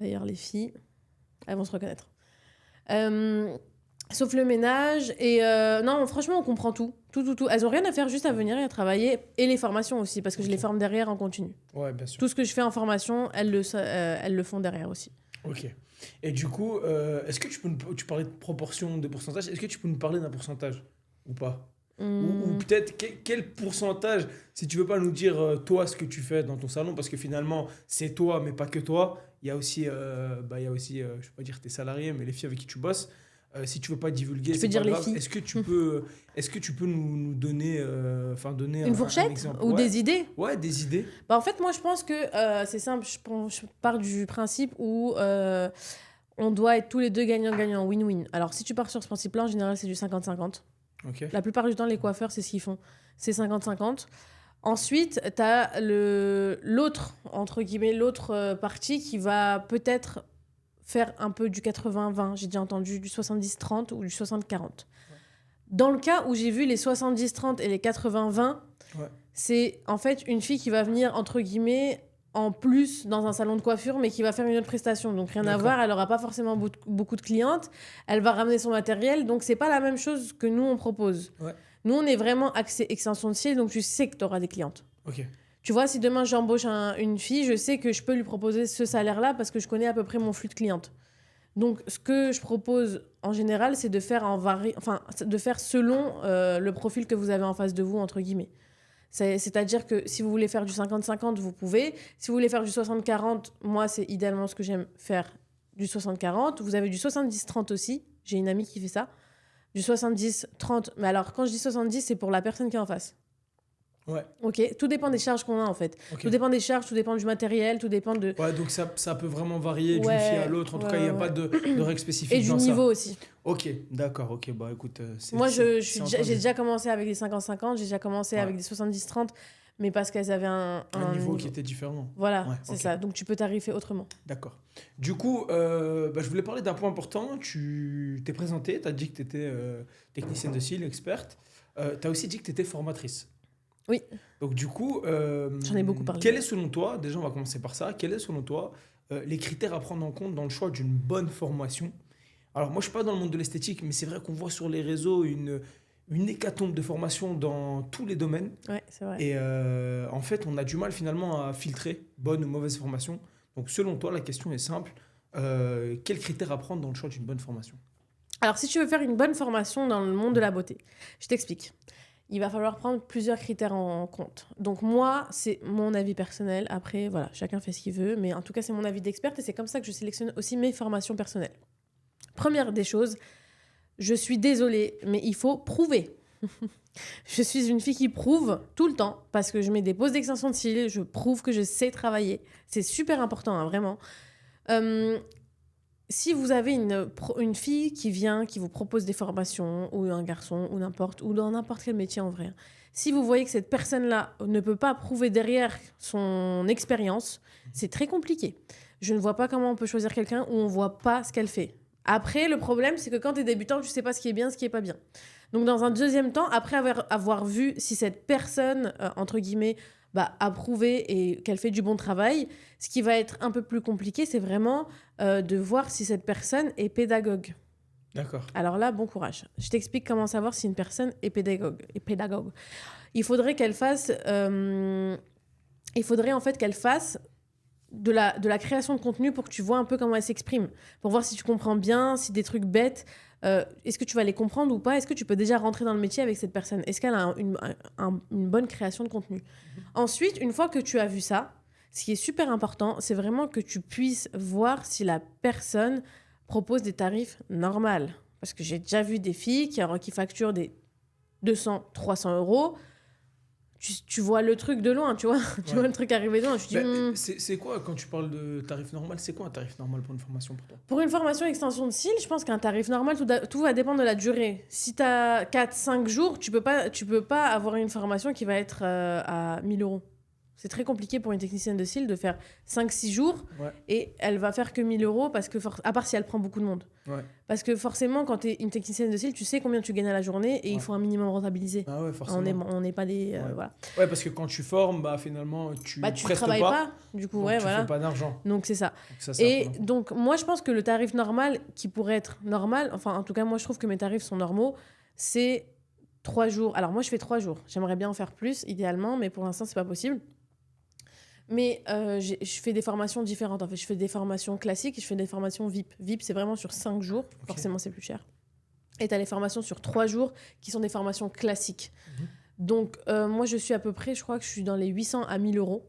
D'ailleurs, les filles, elles vont se reconnaître. Euh, Sauf le ménage. Et non, franchement, on comprend tout. Tout. Elles ont rien à faire, juste à venir et à travailler. Et les formations aussi, parce que je les ok. forme derrière en continu. Ouais, bien sûr. Tout ce que je fais en formation, elles le font derrière aussi. Ok. Et du coup, est-ce que tu parlais de proportion, de pourcentage, est-ce que tu peux nous parler d'un pourcentage ou pas? Ou Hum, peut-être quel pourcentage, si tu veux pas nous dire toi ce que tu fais dans ton salon, parce que finalement c'est toi, mais pas que toi. Il y a aussi, je vais pas dire tes salariés, mais les filles avec qui tu bosses. Si tu veux pas divulguer, Tu peux c'est pas dire les grave. filles. Est-ce que tu peux nous donner, donner Une un fourchette exemple? ou Ouais, des idées? ouais, des idées. Bah, en fait, moi, je pense que c'est simple. Je pars du principe où on doit être tous les deux gagnants-gagnants, win-win. Alors, si tu pars sur ce principe-là, en général, c'est du 50-50. Ok. La plupart du temps, les coiffeurs, c'est ce qu'ils font. C'est 50-50. Ensuite, tu as l'autre, entre guillemets, l'autre partie qui va peut-être faire un peu du 80-20. J'ai déjà entendu du 70-30 ou du 60-40. Dans le cas où j'ai vu les 70-30 et les 80-20, Ouais. c'est en fait une fille qui va venir, entre guillemets, en plus dans un salon de coiffure, mais qui va faire une autre prestation. Donc rien à D'accord. voir, elle n'aura pas forcément beaucoup de clientes, elle va ramener son matériel, donc c'est pas la même chose que nous on propose. Ouais. Nous on est vraiment axé extension de cils, donc tu sais que tu auras des clientes. Ok. Tu vois, si demain j'embauche une fille, je sais que je peux lui proposer ce salaire-là parce que je connais à peu près mon flux de clientes. Donc, ce que je propose en général, c'est de faire de faire selon le profil que vous avez en face de vous, entre guillemets. C'est-à-dire que si vous voulez faire du 50-50, vous pouvez. Si vous voulez faire du 60-40, moi, c'est idéalement ce que j'aime faire, du 60-40. Vous avez du 70-30 aussi. J'ai une amie qui fait ça. Du 70-30. Mais alors, quand je dis 70, c'est pour la personne qui est en face. Ouais. Ok, tout dépend des charges qu'on a en fait. Ok. Tout dépend des charges, tout dépend du matériel, tout dépend de. Ouais, donc ça peut vraiment varier d'une Ouais, fille à l'autre. En tout cas, il n'y a ouais. pas de règle spécifique Et du dans niveau ça. aussi. Ok, d'accord, ok. Bah écoute, Moi, c'est entendu. j'ai déjà commencé avec des 50-50, j'ai déjà commencé Ouais. avec des 70-30, mais parce qu'elles avaient Un niveau qui était différent. Voilà, Ouais, c'est ok. ça. Donc tu peux tarifer autrement. D'accord. Du coup, je voulais parler d'un point important. Tu t'es présentée, tu as dit que tu étais technicienne de cils, experte. Tu as aussi dit que tu étais formatrice. Oui. Donc du coup, J'en ai beaucoup parlé. quel est selon toi, déjà on va commencer par ça, quel est selon toi les critères à prendre en compte dans le choix d'une bonne formation? Alors moi je suis pas dans le monde de l'esthétique, mais c'est vrai qu'on voit sur les réseaux une hécatombe de formations dans tous les domaines. Ouais, c'est vrai. Et en fait, on a du mal finalement à filtrer bonne ou mauvaise formation. Donc selon toi, la question est simple. Quels critères à prendre dans le choix d'une bonne formation? Alors, si tu veux faire une bonne formation dans le monde de la beauté, je t'explique. Il va falloir prendre plusieurs critères en compte. Donc moi, c'est mon avis personnel. Après, voilà, chacun fait ce qu'il veut. Mais en tout cas, c'est mon avis d'experte et c'est comme ça que je sélectionne aussi mes formations personnelles. Première des choses, je suis désolée, mais il faut prouver. Je suis une fille qui prouve tout le temps parce que je mets des poses d'extension de cils, je prouve que je sais travailler. C'est super important, hein, vraiment. Si vous avez une fille qui vient, qui vous propose des formations, ou un garçon, ou n'importe, ou dans n'importe quel métier en vrai, hein, si vous voyez que cette personne-là ne peut pas prouver derrière son expérience, c'est très compliqué. Je ne vois pas comment on peut choisir quelqu'un où on ne voit pas ce qu'elle fait. Après, le problème, c'est que quand tu es débutant, tu ne sais pas ce qui est bien, ce qui n'est pas bien. Donc, dans un deuxième temps, après avoir vu si cette personne, entre guillemets, a prouvé et qu'elle fait du bon travail, ce qui va être un peu plus compliqué, c'est vraiment de voir si cette personne est pédagogue. D'accord. Alors là, bon courage. Je t'explique comment savoir si une personne est pédagogue. Il faudrait qu'elle fasse... il faudrait en fait qu'elle fasse de la création de contenu pour que tu vois un peu comment elle s'exprime. Pour voir si tu comprends bien, si des trucs bêtes... est-ce que tu vas les comprendre ou pas? Est-ce que tu peux déjà rentrer dans le métier avec cette personne? Est-ce qu'elle a une bonne création de contenu? Ensuite, une fois que tu as vu ça, ce qui est super important, c'est vraiment que tu puisses voir si la personne propose des tarifs normaux. Parce que j'ai déjà vu des filles qui facturent des 200, 300 euros. tu vois le truc de loin, tu vois. Tu vois le truc arriver de loin. Je dis, c'est quoi, quand tu parles de tarif normal, c'est quoi un tarif normal pour une formation pour toi? Pour une formation extension de cils, je pense qu'un tarif normal, tout va dépendre de la durée. Si tu as 4-5 jours, tu peux pas avoir une formation qui va être à 1 000 €. C'est très compliqué pour une technicienne de cils de faire 5-6 jours et elle va faire que 1 000 € parce que à part si elle prend beaucoup de monde. Ouais. Parce que forcément, quand tu es une technicienne de cils, tu sais combien tu gagnes à la journée et il faut un minimum rentabiliser. Ah ouais, forcément. On n'est pas des... voilà. Ouais, parce que quand tu formes, finalement, tu travailles pas. Du coup, donc tu fais pas d'argent. Donc c'est ça. Et donc moi, je pense que le tarif normal, qui pourrait être normal, enfin en tout cas, moi je trouve que mes tarifs sont normaux, c'est 3 jours. Alors moi, je fais 3 jours. J'aimerais bien en faire plus, idéalement, mais pour l'instant, c'est pas possible. Mais je fais des formations différentes. En fait, je fais des formations classiques et je fais des formations VIP. VIP, c'est vraiment sur 5 jours. Okay. Forcément, c'est plus cher. Et tu as les formations sur 3 jours qui sont des formations classiques. Donc, moi, je suis à peu près, je crois que je suis dans les 800 à 1 000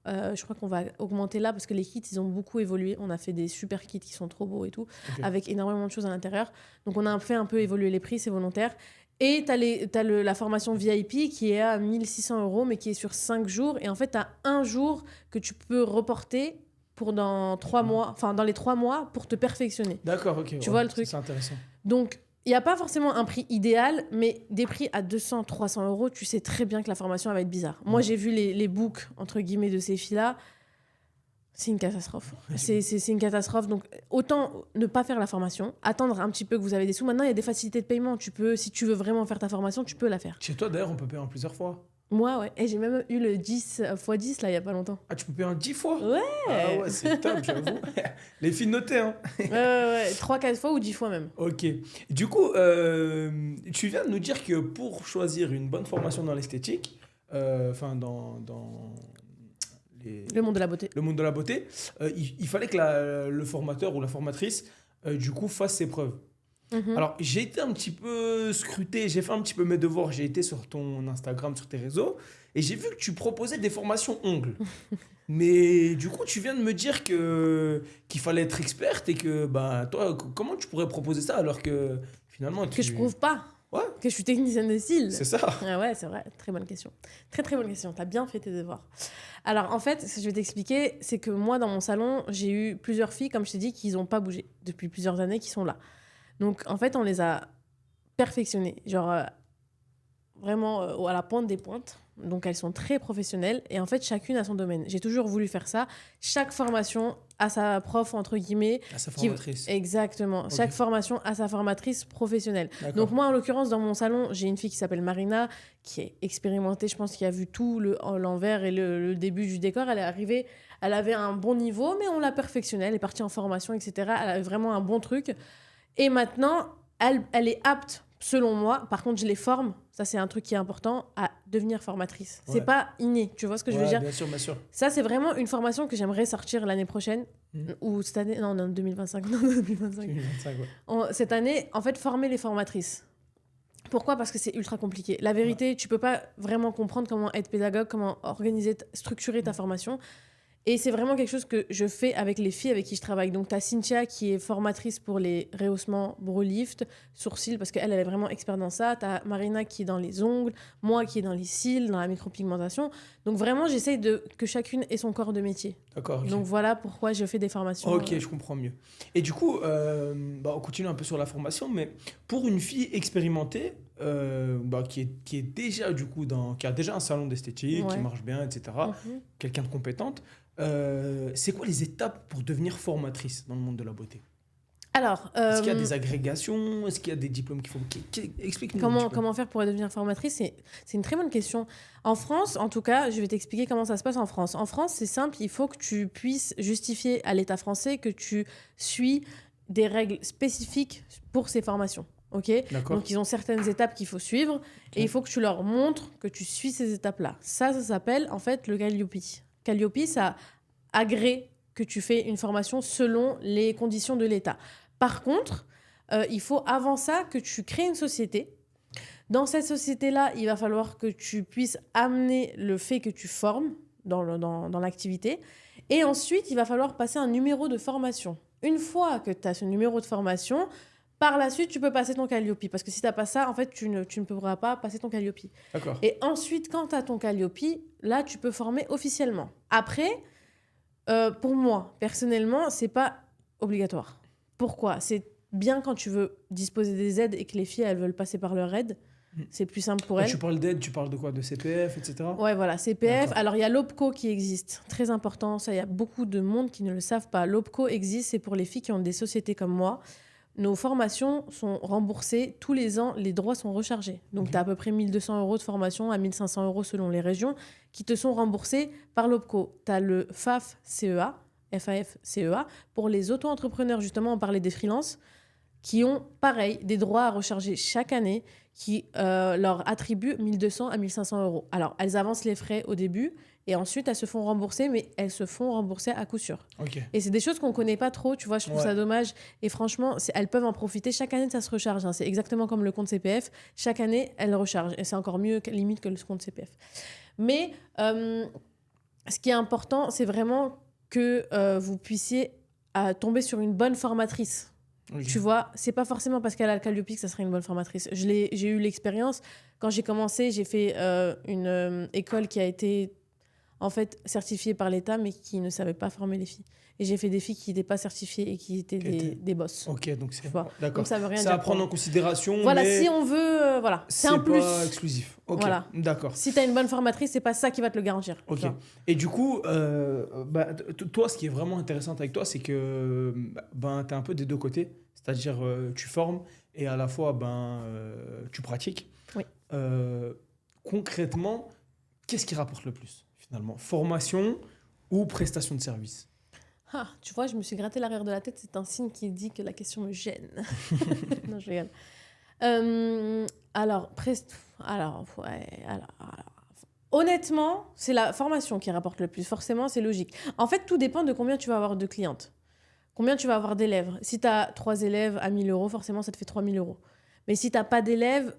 €. Je crois qu'on va augmenter là parce que les kits, ils ont beaucoup évolué. On a fait des super kits qui sont trop beaux et tout, avec énormément de choses à l'intérieur. Donc, on a fait un peu évoluer les prix, c'est volontaire. Et t'as la formation VIP qui est à 1 600 €, mais qui est sur 5 jours. Et en fait, tu as un jour que tu peux reporter pour dans 3 mois, enfin dans les 3 mois pour te perfectionner. D'accord, ok. Tu vois le truc. C'est intéressant. Donc, il n'y a pas forcément un prix idéal, mais des prix à 200, 300 €, tu sais très bien que la formation elle va être bizarre. Moi, j'ai vu les books, entre guillemets, de ces filles-là. C'est une catastrophe. C'est une catastrophe. Donc, autant ne pas faire la formation, attendre un petit peu que vous avez des sous. Maintenant, il y a des facilités de paiement. Si tu veux vraiment faire ta formation, tu peux la faire. Chez toi, d'ailleurs, on peut payer en plusieurs fois. Moi, ouais. Et j'ai même eu le 10 x 10, là, il n'y a pas longtemps. Ah, tu peux payer en 10 fois? Ouais. Ah ouais, c'est top, j'avoue. Les filles notées, hein. Ouais. 3-4 fois ou 10 fois même. Ok. Du coup, tu viens de nous dire que pour choisir une bonne formation dans l'esthétique, dans le monde de la beauté. Le monde de la beauté, il fallait que le formateur ou la formatrice, du coup, fasse ses preuves. Alors, j'ai été un petit peu scruté, j'ai fait un petit peu mes devoirs, j'ai été sur ton Instagram, sur tes réseaux, et j'ai vu que tu proposais des formations ongles. Mais du coup, tu viens de me dire qu'il fallait être experte et que, toi, comment tu pourrais proposer ça alors que finalement... Que je prouve pas. Ouais. Que je suis technicienne de cils. C'est ça. Ah ouais, c'est vrai. Très bonne question. Très, très bonne question. T'as bien fait tes devoirs. Alors, en fait, ce que je vais t'expliquer, c'est que moi, dans mon salon, j'ai eu plusieurs filles, comme je t'ai dit, qui n'ont pas bougé depuis plusieurs années, qui sont là. Donc, en fait, on les a perfectionnées. Genre, vraiment à la pointe des pointes. Donc, elles sont très professionnelles. Et en fait, chacune a son domaine. J'ai toujours voulu faire ça. Chaque formation a sa prof, entre guillemets. À sa formatrice. Exactement. Okay. Chaque formation a sa formatrice professionnelle. D'accord. Donc, moi, en l'occurrence, dans mon salon, j'ai une fille qui s'appelle Marina, qui est expérimentée. Je pense qui a vu tout l'envers et le début du décor. Elle est arrivée, elle avait un bon niveau, mais on l'a perfectionnée. Elle est partie en formation, etc. Elle avait vraiment un bon truc. Et maintenant, elle est apte, selon moi, par contre, je les forme, ça c'est un truc qui est important, à devenir formatrice. Ouais. C'est pas inné, tu vois ce que je veux dire? Bien sûr, bien sûr. Ça, c'est vraiment une formation que j'aimerais sortir l'année prochaine, ou cette année, non, en 2025. Non, 2025. 2025 ouais. Cette année, en fait, former les formatrices. Pourquoi? Parce que c'est ultra compliqué. La vérité, tu peux pas vraiment comprendre comment être pédagogue, comment organiser, structurer ta formation. Et c'est vraiment quelque chose que je fais avec les filles avec qui je travaille. Donc, tu as Cynthia qui est formatrice pour les rehaussements, brow lift, sourcils, parce qu'elle est vraiment experte dans ça. Tu as Marina qui est dans les ongles, moi qui est dans les cils, dans la micropigmentation. Donc, vraiment, j'essaye que chacune ait son corps de métier. D'accord. Okay. Donc, voilà pourquoi je fais des formations. Ok, je comprends mieux. Et du coup, on continue un peu sur la formation, mais pour une fille expérimentée, qui est déjà, du coup, qui a déjà un salon d'esthétique, qui marche bien, etc., quelqu'un de compétente, c'est quoi les étapes pour devenir formatrice dans le monde de la beauté? Alors, est-ce qu'il y a des agrégations? Est-ce qu'il y a des diplômes qu'il faut... Explique-nous. Comment faire pour devenir formatrice? C'est une très bonne question. En France, en tout cas, je vais t'expliquer comment ça se passe en France. En France, c'est simple, il faut que tu puisses justifier à l'État français que tu suis des règles spécifiques pour ces formations. Okay. Donc, ils ont certaines étapes qu'il faut suivre et il faut que tu leur montres que tu suis ces étapes-là. Ça s'appelle en fait le Calliope. Calliope, ça agrée que tu fais une formation selon les conditions de l'État. Par contre, il faut avant ça que tu crées une société. Dans cette société-là, il va falloir que tu puisses amener le fait que tu formes dans l'activité. Et ensuite, il va falloir passer un numéro de formation. Une fois que tu as ce numéro de formation, Par la suite, tu peux passer ton Calliope. Parce que si tu n'as pas ça, en fait, tu ne pourras pas passer ton Calliope. D'accord. Et ensuite, quand tu as ton Calliope, là, tu peux former officiellement. Après, pour moi, personnellement, c'est pas obligatoire. Pourquoi ? C'est bien quand tu veux disposer des aides et que les filles, elles veulent passer par leur aide. C'est plus simple pour Quand elles. tu parles d'aide, tu parles de quoi ? De CPF, etc. Ouais, voilà, CPF. D'accord. Alors, il y a l'OPCO qui existe. Très important. Ça, il y a beaucoup de monde qui ne le savent pas. L'OPCO existe, c'est pour les filles qui ont des sociétés comme moi. Nos formations sont remboursées tous les ans. Les droits sont rechargés. Donc, tu as à peu près 1 200 € de formation à 1 500 € selon les régions qui te sont remboursés par l'OPCO. Tu as le FAF-CEA, FAF-CEA, pour les auto-entrepreneurs. Justement, on parlait des freelances qui ont, pareil, des droits à recharger chaque année qui leur attribuent 1 200 à 1 500 €. Alors, elles avancent les frais au début et ensuite, elles se font rembourser, mais elles se font rembourser à coup sûr. Ok. Et c'est des choses qu'on ne connaît pas trop, tu vois, je trouve ça dommage. Et franchement, elles peuvent en profiter. Chaque année, ça se recharge. Hein. C'est exactement comme le compte CPF. Chaque année, elles rechargent. Et c'est encore mieux, limite, que le compte CPF. Mais ce qui est important, c'est vraiment que vous puissiez tomber sur une bonne formatrice. Okay. Tu vois, c'est pas forcément parce qu'elle a le Calliope que ça serait une bonne formatrice. J'ai eu l'expérience. Quand j'ai commencé, j'ai fait une école qui a été en fait certifiée par l'État, mais qui ne savait pas former les filles. Et j'ai fait des filles qui n'étaient pas certifiées et qui étaient des boss. Ok, donc c'est d'accord. Donc ça veut rien dire. Ça à prendre en considération. Voilà, mais si on veut, voilà, c'est un plus. C'est pas exclusif. Ok, voilà. D'accord. Si tu as une bonne formatrice, c'est pas ça qui va te le garantir. Ok. Et du coup, toi, ce qui est vraiment intéressant avec toi, c'est que tu es un peu des deux côtés. C'est-à-dire, tu formes et à la fois, tu pratiques. Oui. Concrètement, qu'est-ce qui rapporte le plus, finalement ? Formation ou prestation de service ? Ah, tu vois, je me suis gratté l'arrière de la tête. C'est un signe qui dit que la question me gêne. Non, je rigole. Alors, honnêtement, c'est la formation qui rapporte le plus. Forcément, c'est logique. En fait, tout dépend de combien tu vas avoir de clientes. Combien tu vas avoir d'élèves. Si tu as 3 élèves à 1 000 €, forcément, ça te fait 3 000 €. Mais si tu n'as pas d'élèves,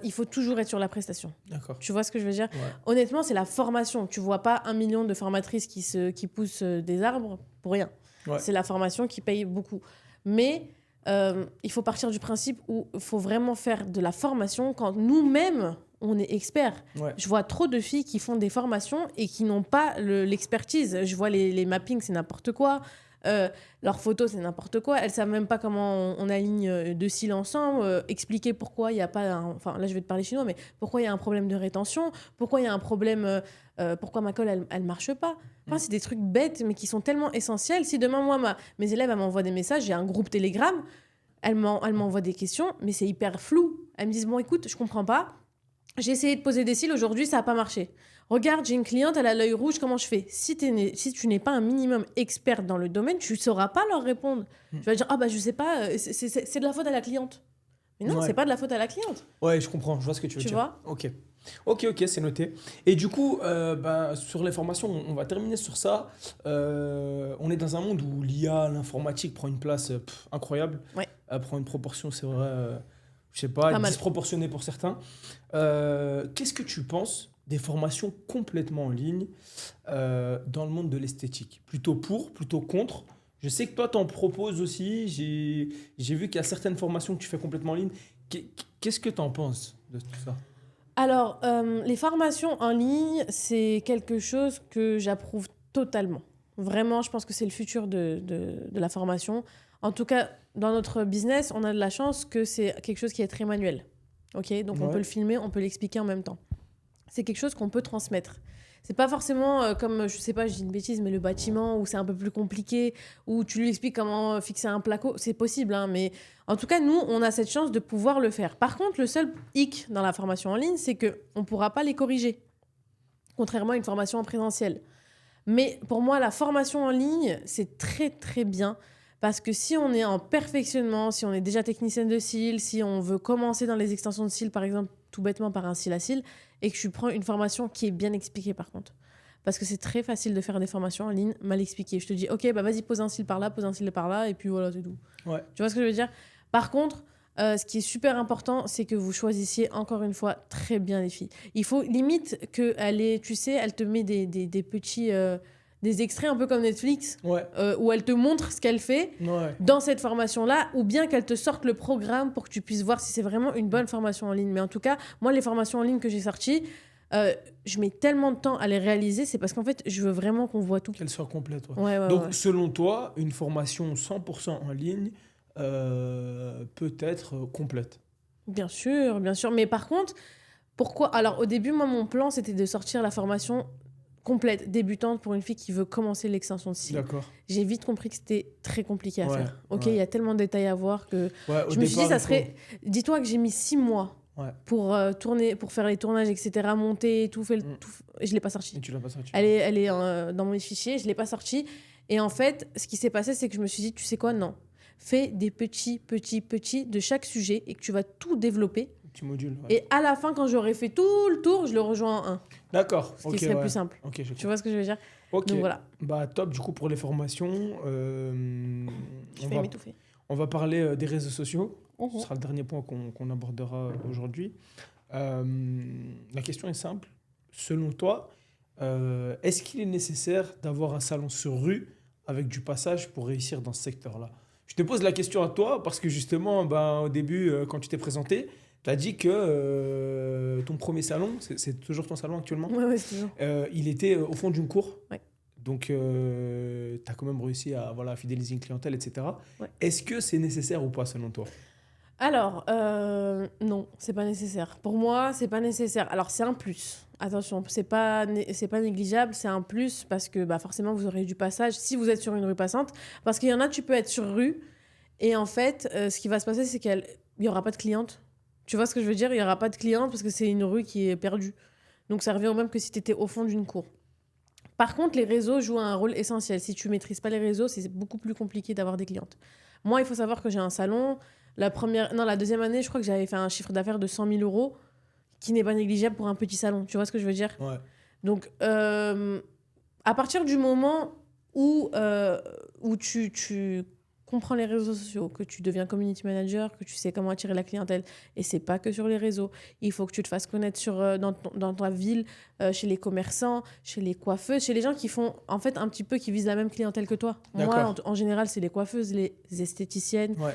il faut toujours être sur la prestation. D'accord. Tu vois ce que je veux dire ? Ouais. Honnêtement, c'est la formation. Tu ne vois pas 1 million de formatrices qui poussent des arbres pour rien. Ouais. C'est la formation qui paye beaucoup. Mais il faut partir du principe où il faut vraiment faire de la formation quand nous-mêmes, on est experts. Ouais. Je vois trop de filles qui font des formations et qui n'ont pas l'expertise. Je vois les mappings, c'est n'importe quoi. Leurs photos, c'est n'importe quoi. Elles ne savent même pas comment on aligne 2 cils ensemble, expliquer pourquoi il n'y a pas... Enfin, là, je vais te parler chinois, mais pourquoi il y a un problème de rétention, pourquoi il y a un problème... pourquoi ma colle, elle ne marche pas. Enfin, c'est des trucs bêtes, mais qui sont tellement essentiels. Si demain, moi, mes élèves, elles m'envoient des messages, j'ai un groupe Telegram, elles m'envoient des questions, mais c'est hyper flou. Elles me disent, bon, écoute, je ne comprends pas. J'ai essayé de poser des cils, aujourd'hui, ça n'a pas marché. Regarde, j'ai une cliente, elle a l'œil rouge, comment je fais ? Si tu n'es pas un minimum experte dans le domaine, tu ne sauras pas leur répondre. Tu vas dire, je ne sais pas, c'est de la faute à la cliente. Mais non, ce n'est pas de la faute à la cliente. Ouais, je comprends, je vois ce que tu veux dire. Tu vois ? Ok, c'est noté. Et du coup, sur les formations, on va terminer sur ça. On est dans un monde où l'IA, l'informatique prend une place incroyable. Ouais. Elle prend une proportion, c'est vrai, je sais pas disproportionnée pour certains. Qu'est-ce que tu penses des formations complètement en ligne dans le monde de l'esthétique ? Plutôt pour, plutôt contre ? Je sais que toi, tu en proposes aussi. J'ai vu qu'il y a certaines formations que tu fais complètement en ligne. Qu'est-ce que tu en penses de tout ça ? Alors, les formations en ligne, c'est quelque chose que j'approuve totalement. Vraiment, je pense que c'est le futur de la formation. En tout cas, dans notre business, on a de la chance que c'est quelque chose qui est très manuel. Okay ? Donc, on peut le filmer, on peut l'expliquer en même temps. C'est quelque chose qu'on peut transmettre. C'est pas forcément comme, je sais pas, je dis une bêtise, mais le bâtiment où c'est un peu plus compliqué, où tu lui expliques comment fixer un placo, c'est possible, hein, mais en tout cas, nous, on a cette chance de pouvoir le faire. Par contre, le seul hic dans la formation en ligne, c'est qu'on ne pourra pas les corriger, contrairement à une formation en présentiel. Mais pour moi, la formation en ligne, c'est très, très bien, parce que si on est en perfectionnement, si on est déjà technicienne de cils, si on veut commencer dans les extensions de cils, par exemple, tout bêtement par un cil à cils, et que tu prends une formation qui est bien expliquée par contre. Parce que c'est très facile de faire des formations en ligne mal expliquées. Je te dis, ok, vas-y, pose un cil par là, pose un cil par là, et puis voilà, c'est tout. Ouais. Tu vois ce que je veux dire ? Par contre, ce qui est super important, c'est que vous choisissiez encore une fois très bien les filles. Il faut limite qu'elle te met des petits des extraits un peu comme Netflix, Ouais. où elle te montre ce qu'elle fait Ouais. dans cette formation-là, ou bien qu'elle te sorte le programme pour que tu puisses voir si c'est vraiment une bonne formation en ligne. Mais en tout cas, moi, les formations en ligne que j'ai sorties, je mets tellement de temps à les réaliser, c'est parce qu'en fait, je veux vraiment qu'on voit tout. Qu'elle soit complète. Ouais. Ouais. Donc, selon toi, une formation 100% en ligne peut être complète. Bien sûr, bien sûr. Mais par contre, pourquoi... Alors, au début, moi, mon plan, c'était de sortir la formation complète, débutante pour une fille qui veut commencer l'extension de cils. D'accord. J'ai vite compris que c'était très compliqué à Ouais, faire. Ok, ouais. il y a tellement de détails à voir que Ouais, au je me suis dit, départ, ça il faut- serait... Dis-toi que j'ai mis 6 mois Ouais. pour tourner, pour faire les tournages, etc., monter, et tout, tout... Je l'ai pas sorti. Et tu l'as pas sorti. Elle est dans mon fichier, je l'ai pas sorti. Et en fait, ce qui s'est passé, c'est que je me suis dit, tu sais quoi, non. Fais des petits de chaque sujet et que tu vas tout développer. Petit module. Ouais. Et à la fin, quand j'aurai fait tout le tour, je le rejoins en un. D'accord. Ce qui serait ouais. plus simple. Ok, j'ai Tu compris. vois ce que je veux dire? Ok. Donc voilà, Bah top. Du coup, pour les formations, je on vais va, m'étouffer. on va parler des réseaux sociaux. Ce Mhm. sera le dernier point qu'on abordera aujourd'hui. La question est simple. Selon toi, est-ce qu'il est nécessaire d'avoir un salon sur rue avec du passage pour réussir dans ce secteur-là? Je te pose la question à toi parce que justement, ben, au début, quand tu t'es présenté, tu as dit que ton premier salon, c'est toujours ton salon actuellement, Ouais, c'est toujours. il était au fond d'une cour. Ouais. Donc, tu as quand même réussi à voilà, fidéliser une clientèle, etc. Ouais. Est-ce que c'est nécessaire ou pas selon toi? Alors, non, c'est pas nécessaire. Pour moi, c'est pas nécessaire. Alors, c'est un plus. Attention, c'est pas négligeable, c'est un plus parce que bah, forcément, vous aurez du passage si vous êtes sur une rue passante. Parce qu'il y en a, tu peux être sur rue et en fait, ce qui va se passer, c'est qu'il n'y aura pas de cliente. Tu vois ce que je veux dire? Il n'y aura pas de cliente parce que c'est une rue qui est perdue. Donc, ça revient au même que si tu étais au fond d'une cour. Par contre, les réseaux jouent un rôle essentiel. Si tu maîtrises pas les réseaux, c'est beaucoup plus compliqué d'avoir des clientes. Moi, il faut savoir que j'ai un salon. La deuxième année, je crois que j'avais fait un chiffre d'affaires de 100 000 euros, qui n'est pas négligeable pour un petit salon. Tu vois ce que je veux dire? Ouais. Donc, à partir du moment où tu comprends les réseaux sociaux, que tu deviens community manager, que tu sais comment attirer la clientèle, et c'est pas que sur les réseaux, il faut que tu te fasses connaître dans ta ville, chez les commerçants, chez les coiffeuses, chez les gens qui font, en fait, un petit peu, qui visent la même clientèle que toi. Moi, D'accord. en général, c'est les coiffeuses, les esthéticiennes. Ouais.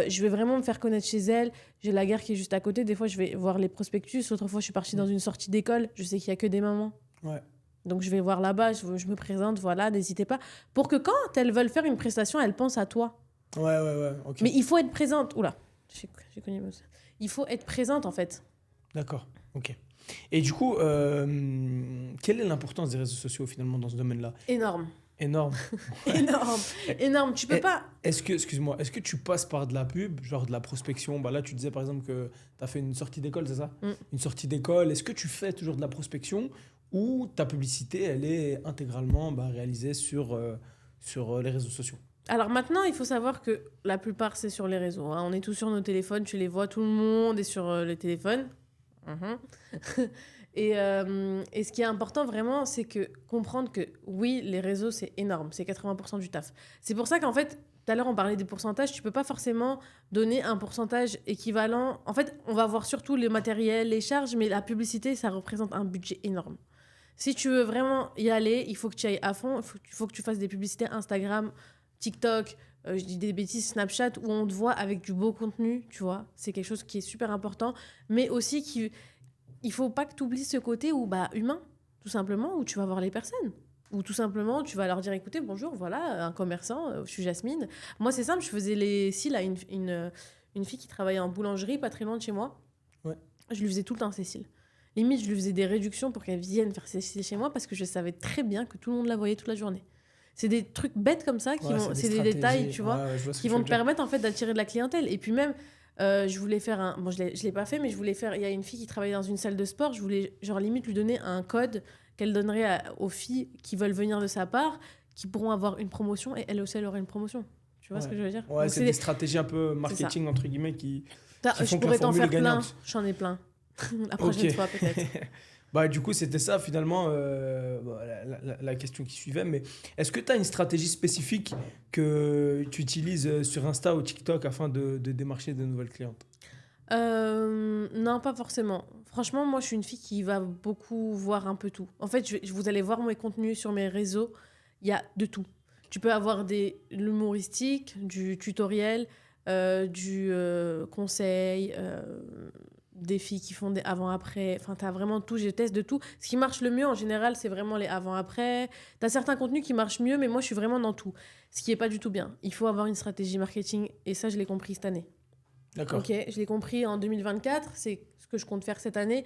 Je vais vraiment me faire connaître chez elles. J'ai la gare qui est juste à côté. Des fois, je vais voir les prospectus. L'autre fois, je suis partie dans une sortie d'école. Je sais qu'il y a que des mamans. Ouais. Donc, je vais voir là-bas. Je me présente. Voilà, n'hésitez pas. Pour que quand elles veulent faire une prestation, elles pensent à toi. Ouais. Ok. Mais il faut être présente. Oula, j'ai connu. Il faut être présente, en fait. D'accord, ok. Et du coup, quelle est l'importance des réseaux sociaux finalement dans ce domaine-là? Énorme. Énorme. Énorme. Tu peux pas... Excuse-moi, est-ce que tu passes par de la pub, genre de la prospection? Bah là, tu disais par exemple que tu as fait une sortie d'école, c'est ça? Une sortie d'école. Est-ce que tu fais toujours de la prospection ou ta publicité, elle est intégralement réalisée sur les réseaux sociaux? Alors maintenant, il faut savoir que la plupart, c'est sur les réseaux. Hein. On est tous sur nos téléphones, tu les vois, tout le monde est sur le téléphone. Et ce qui est important vraiment, c'est comprendre que oui, les réseaux, c'est énorme. C'est 80% du taf. C'est pour ça qu'en fait, tout à l'heure, on parlait des pourcentages. Tu peux pas forcément donner un pourcentage équivalent. En fait, on va voir surtout le matériel, les charges, mais la publicité, ça représente un budget énorme. Si tu veux vraiment y aller, il faut que tu ailles à fond. Il faut que tu fasses des publicités Instagram, TikTok, je dis des bêtises, Snapchat, où on te voit avec du beau contenu, tu vois. C'est quelque chose qui est super important. Mais aussi, il faut pas que tu oublies ce côté humain, tout simplement, où tu vas voir les personnes. Ou tout simplement, tu vas leur dire, écoutez, bonjour, voilà, un commerçant, je suis Jasmine. Moi, c'est simple, je faisais les cils à une fille qui travaillait en boulangerie, pas très loin de chez moi. Ouais. Je lui faisais tout le temps ses cils. Limite, je lui faisais des réductions pour qu'elle vienne faire ses cils chez moi parce que je savais très bien que tout le monde la voyait toute la journée. C'est des trucs bêtes comme ça, c'est des détails, tu vois, qui vont te permettre en fait d'attirer de la clientèle. Et puis même, je voulais faire bon, je l'ai pas fait, mais je voulais faire, il y a une fille qui travaillait dans une salle de sport, je voulais genre limite lui donner un code qu'elle donnerait aux filles qui veulent venir de sa part, qui pourront avoir une promotion, et elle aussi, elle aurait une promotion. Tu vois ce que je veux dire? Ouais, donc, c'est des stratégies un peu marketing, entre guillemets, qui je font que pourrais la t'en formule faire est plein, gagnante. j'en ai plein. La prochaine fois, peut-être. Du coup, c'était ça finalement la question qui suivait. Mais est-ce que tu as une stratégie spécifique que tu utilises sur Insta ou TikTok afin de démarcher de nouvelles clientes? Non, pas forcément. Franchement, moi, je suis une fille qui va beaucoup voir un peu tout. En fait, vous allez voir mes contenus sur mes réseaux. il y a de tout. Tu peux avoir de l'humoristique, du tutoriel, du conseil, des filles qui font des avant-après. Enfin, tu as vraiment tout, je teste de tout. Ce qui marche le mieux, en général, c'est vraiment les avant-après. Tu as certains contenus qui marchent mieux, mais moi, je suis vraiment dans tout. Ce qui n'est pas du tout bien. Il faut avoir une stratégie marketing, et ça, je l'ai compris cette année. D'accord. Ok, je l'ai compris en 2024, c'est ce que je compte faire cette année.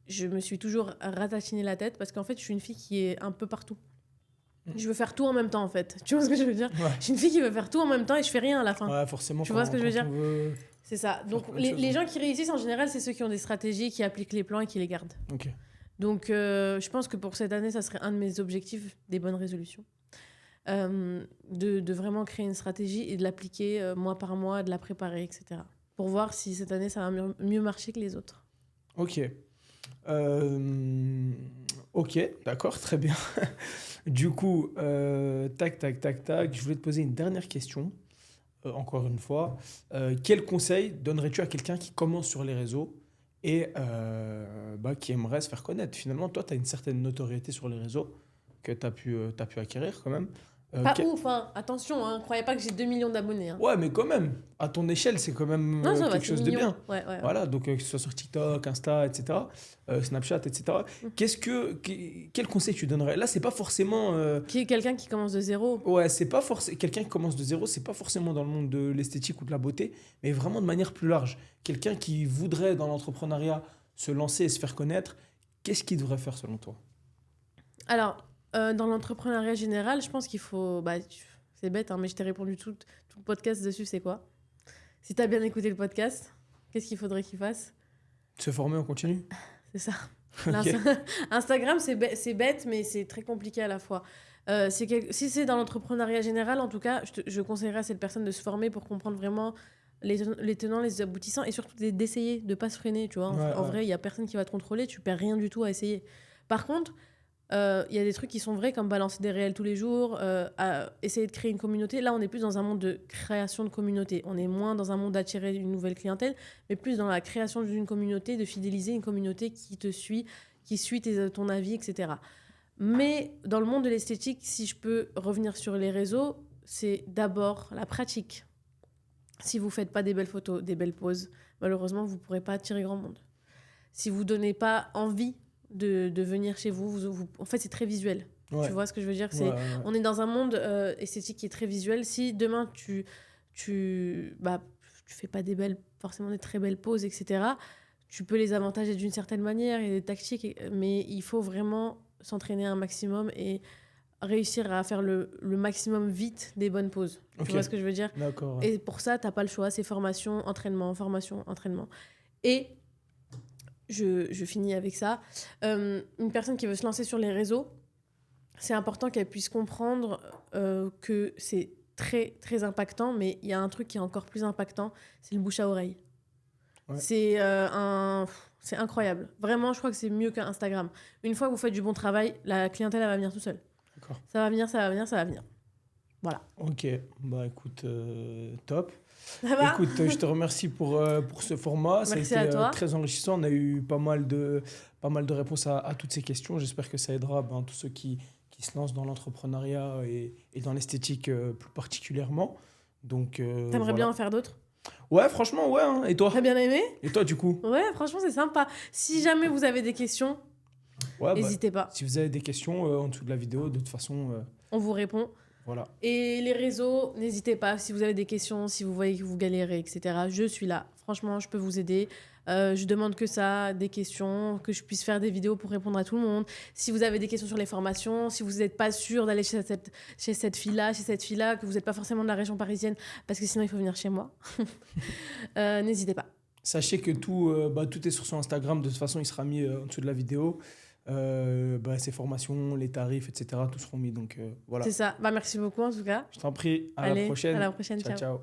Je me suis toujours ratatiné la tête parce qu'en fait, je suis une fille qui est un peu partout. Je veux faire tout en même temps, en fait. Tu vois ce que je veux dire? Ouais. Je suis une fille qui veut faire tout en même temps et je fais rien à la fin. Ouais, forcément. Tu vois ce que je veux dire? Veut... C'est ça. Donc, les gens qui réussissent, en général, c'est ceux qui ont des stratégies, qui appliquent les plans et qui les gardent. Ok. Donc, je pense que pour cette année, ça serait un de mes objectifs, des bonnes résolutions. De vraiment créer une stratégie et de l'appliquer mois par mois, de la préparer, etc. Pour voir si cette année, ça va mieux marcher que les autres. Ok. Ok, d'accord, très bien. Du coup, tac, tac, tac, tac. Je voulais te poser une dernière question. Encore une fois. Quel conseil donnerais-tu à quelqu'un qui commence sur les réseaux et qui aimerait se faire connaître? Finalement, toi, tu as une certaine notoriété sur les réseaux que tu as pu acquérir quand même. Pas ouf, hein. Attention, hein. Croyez pas que j'ai 2 millions d'abonnés. Hein. Ouais, mais quand même, à ton échelle, c'est quand même Non, ça va, quelque chose de bien. Ouais. Voilà, donc que ce soit sur TikTok, Insta, etc., Snapchat, etc. Quel conseil tu donnerais? Là, c'est pas forcément... Qui est quelqu'un qui commence de zéro. Ouais, c'est pas forcément... Quelqu'un qui commence de zéro, c'est pas forcément dans le monde de l'esthétique ou de la beauté, mais vraiment de manière plus large. Quelqu'un qui voudrait, dans l'entrepreneuriat, se lancer et se faire connaître, qu'est-ce qu'il devrait faire selon toi? Alors... dans l'entrepreneuriat général, je pense qu'il faut... c'est bête, hein, mais je t'ai répondu tout le podcast dessus, c'est quoi? Si t'as bien écouté le podcast, qu'est-ce qu'il faudrait qu'il fasse? Se former en continu? C'est ça. Okay. Instagram, c'est bête, mais c'est très compliqué à la fois. Si c'est dans l'entrepreneuriat général, en tout cas, je conseillerais à cette personne de se former pour comprendre vraiment les tenants, les aboutissants, et surtout d'essayer, de ne pas se freiner. Tu vois. En vrai, il n'y a personne qui va te contrôler, tu perds rien du tout à essayer. Par contre... y a des trucs qui sont vrais, comme balancer des réels tous les jours, essayer de créer une communauté. Là, on est plus dans un monde de création de communauté. On est moins dans un monde d'attirer une nouvelle clientèle, mais plus dans la création d'une communauté, de fidéliser une communauté qui te suit, qui suit ton avis, etc. Mais dans le monde de l'esthétique, si je peux revenir sur les réseaux, c'est d'abord la pratique. Si vous ne faites pas des belles photos, des belles poses, malheureusement, vous ne pourrez pas attirer grand monde. Si vous ne donnez pas envie de venir chez vous, en fait, c'est très visuel. Ouais. Tu vois ce que je veux dire? On est dans un monde esthétique qui est très visuel. Si demain, tu fais pas forcément des très belles poses, etc., tu peux les avantager d'une certaine manière, il y a des tactiques, mais il faut vraiment s'entraîner un maximum et réussir à faire le maximum vite des bonnes poses. Okay. Tu vois ce que je veux dire? D'accord. Ouais. Et pour ça, t'as pas le choix, c'est formation, entraînement. Et je finis avec ça. Une personne qui veut se lancer sur les réseaux, c'est important qu'elle puisse comprendre que c'est très, très impactant, mais il y a un truc qui est encore plus impactant, c'est le bouche à oreille. Ouais. C'est incroyable. Vraiment, je crois que c'est mieux qu'Instagram. Une fois que vous faites du bon travail, la clientèle, elle va venir tout seul. D'accord. Ça va venir. Voilà. Ok, bah écoute, top. Écoute, je te remercie pour ce format. Merci ça a été à toi. Très enrichissant. On a eu pas mal de réponses à toutes ces questions. J'espère que ça aidera tous ceux qui se lancent dans l'entrepreneuriat et dans l'esthétique plus particulièrement. Donc, t'aimerais bien en faire d'autres? Ouais, franchement, ouais. Hein. Et toi? T'as bien aimé? Et toi, du coup? Ouais, franchement, c'est sympa. Si jamais vous avez des questions, n'hésitez pas. Si vous avez des questions en dessous de la vidéo, de toute façon... on vous répond. Voilà. Et les réseaux, n'hésitez pas. Si vous avez des questions, si vous voyez que vous galérez, etc., je suis là. Franchement, je peux vous aider. Je demande que ça, des questions, que je puisse faire des vidéos pour répondre à tout le monde. Si vous avez des questions sur les formations, si vous n'êtes pas sûr d'aller chez cette fille-là, que vous n'êtes pas forcément de la région parisienne, parce que sinon, il faut venir chez moi. N'hésitez pas. Sachez que tout est sur son Instagram. De toute façon, il sera mis en dessous de la vidéo. Ses formations, les tarifs, etc. Tout seront mis. Donc, voilà. C'est ça. Merci beaucoup, en tout cas. Je t'en prie. Allez, à la prochaine. À la prochaine. Ciao.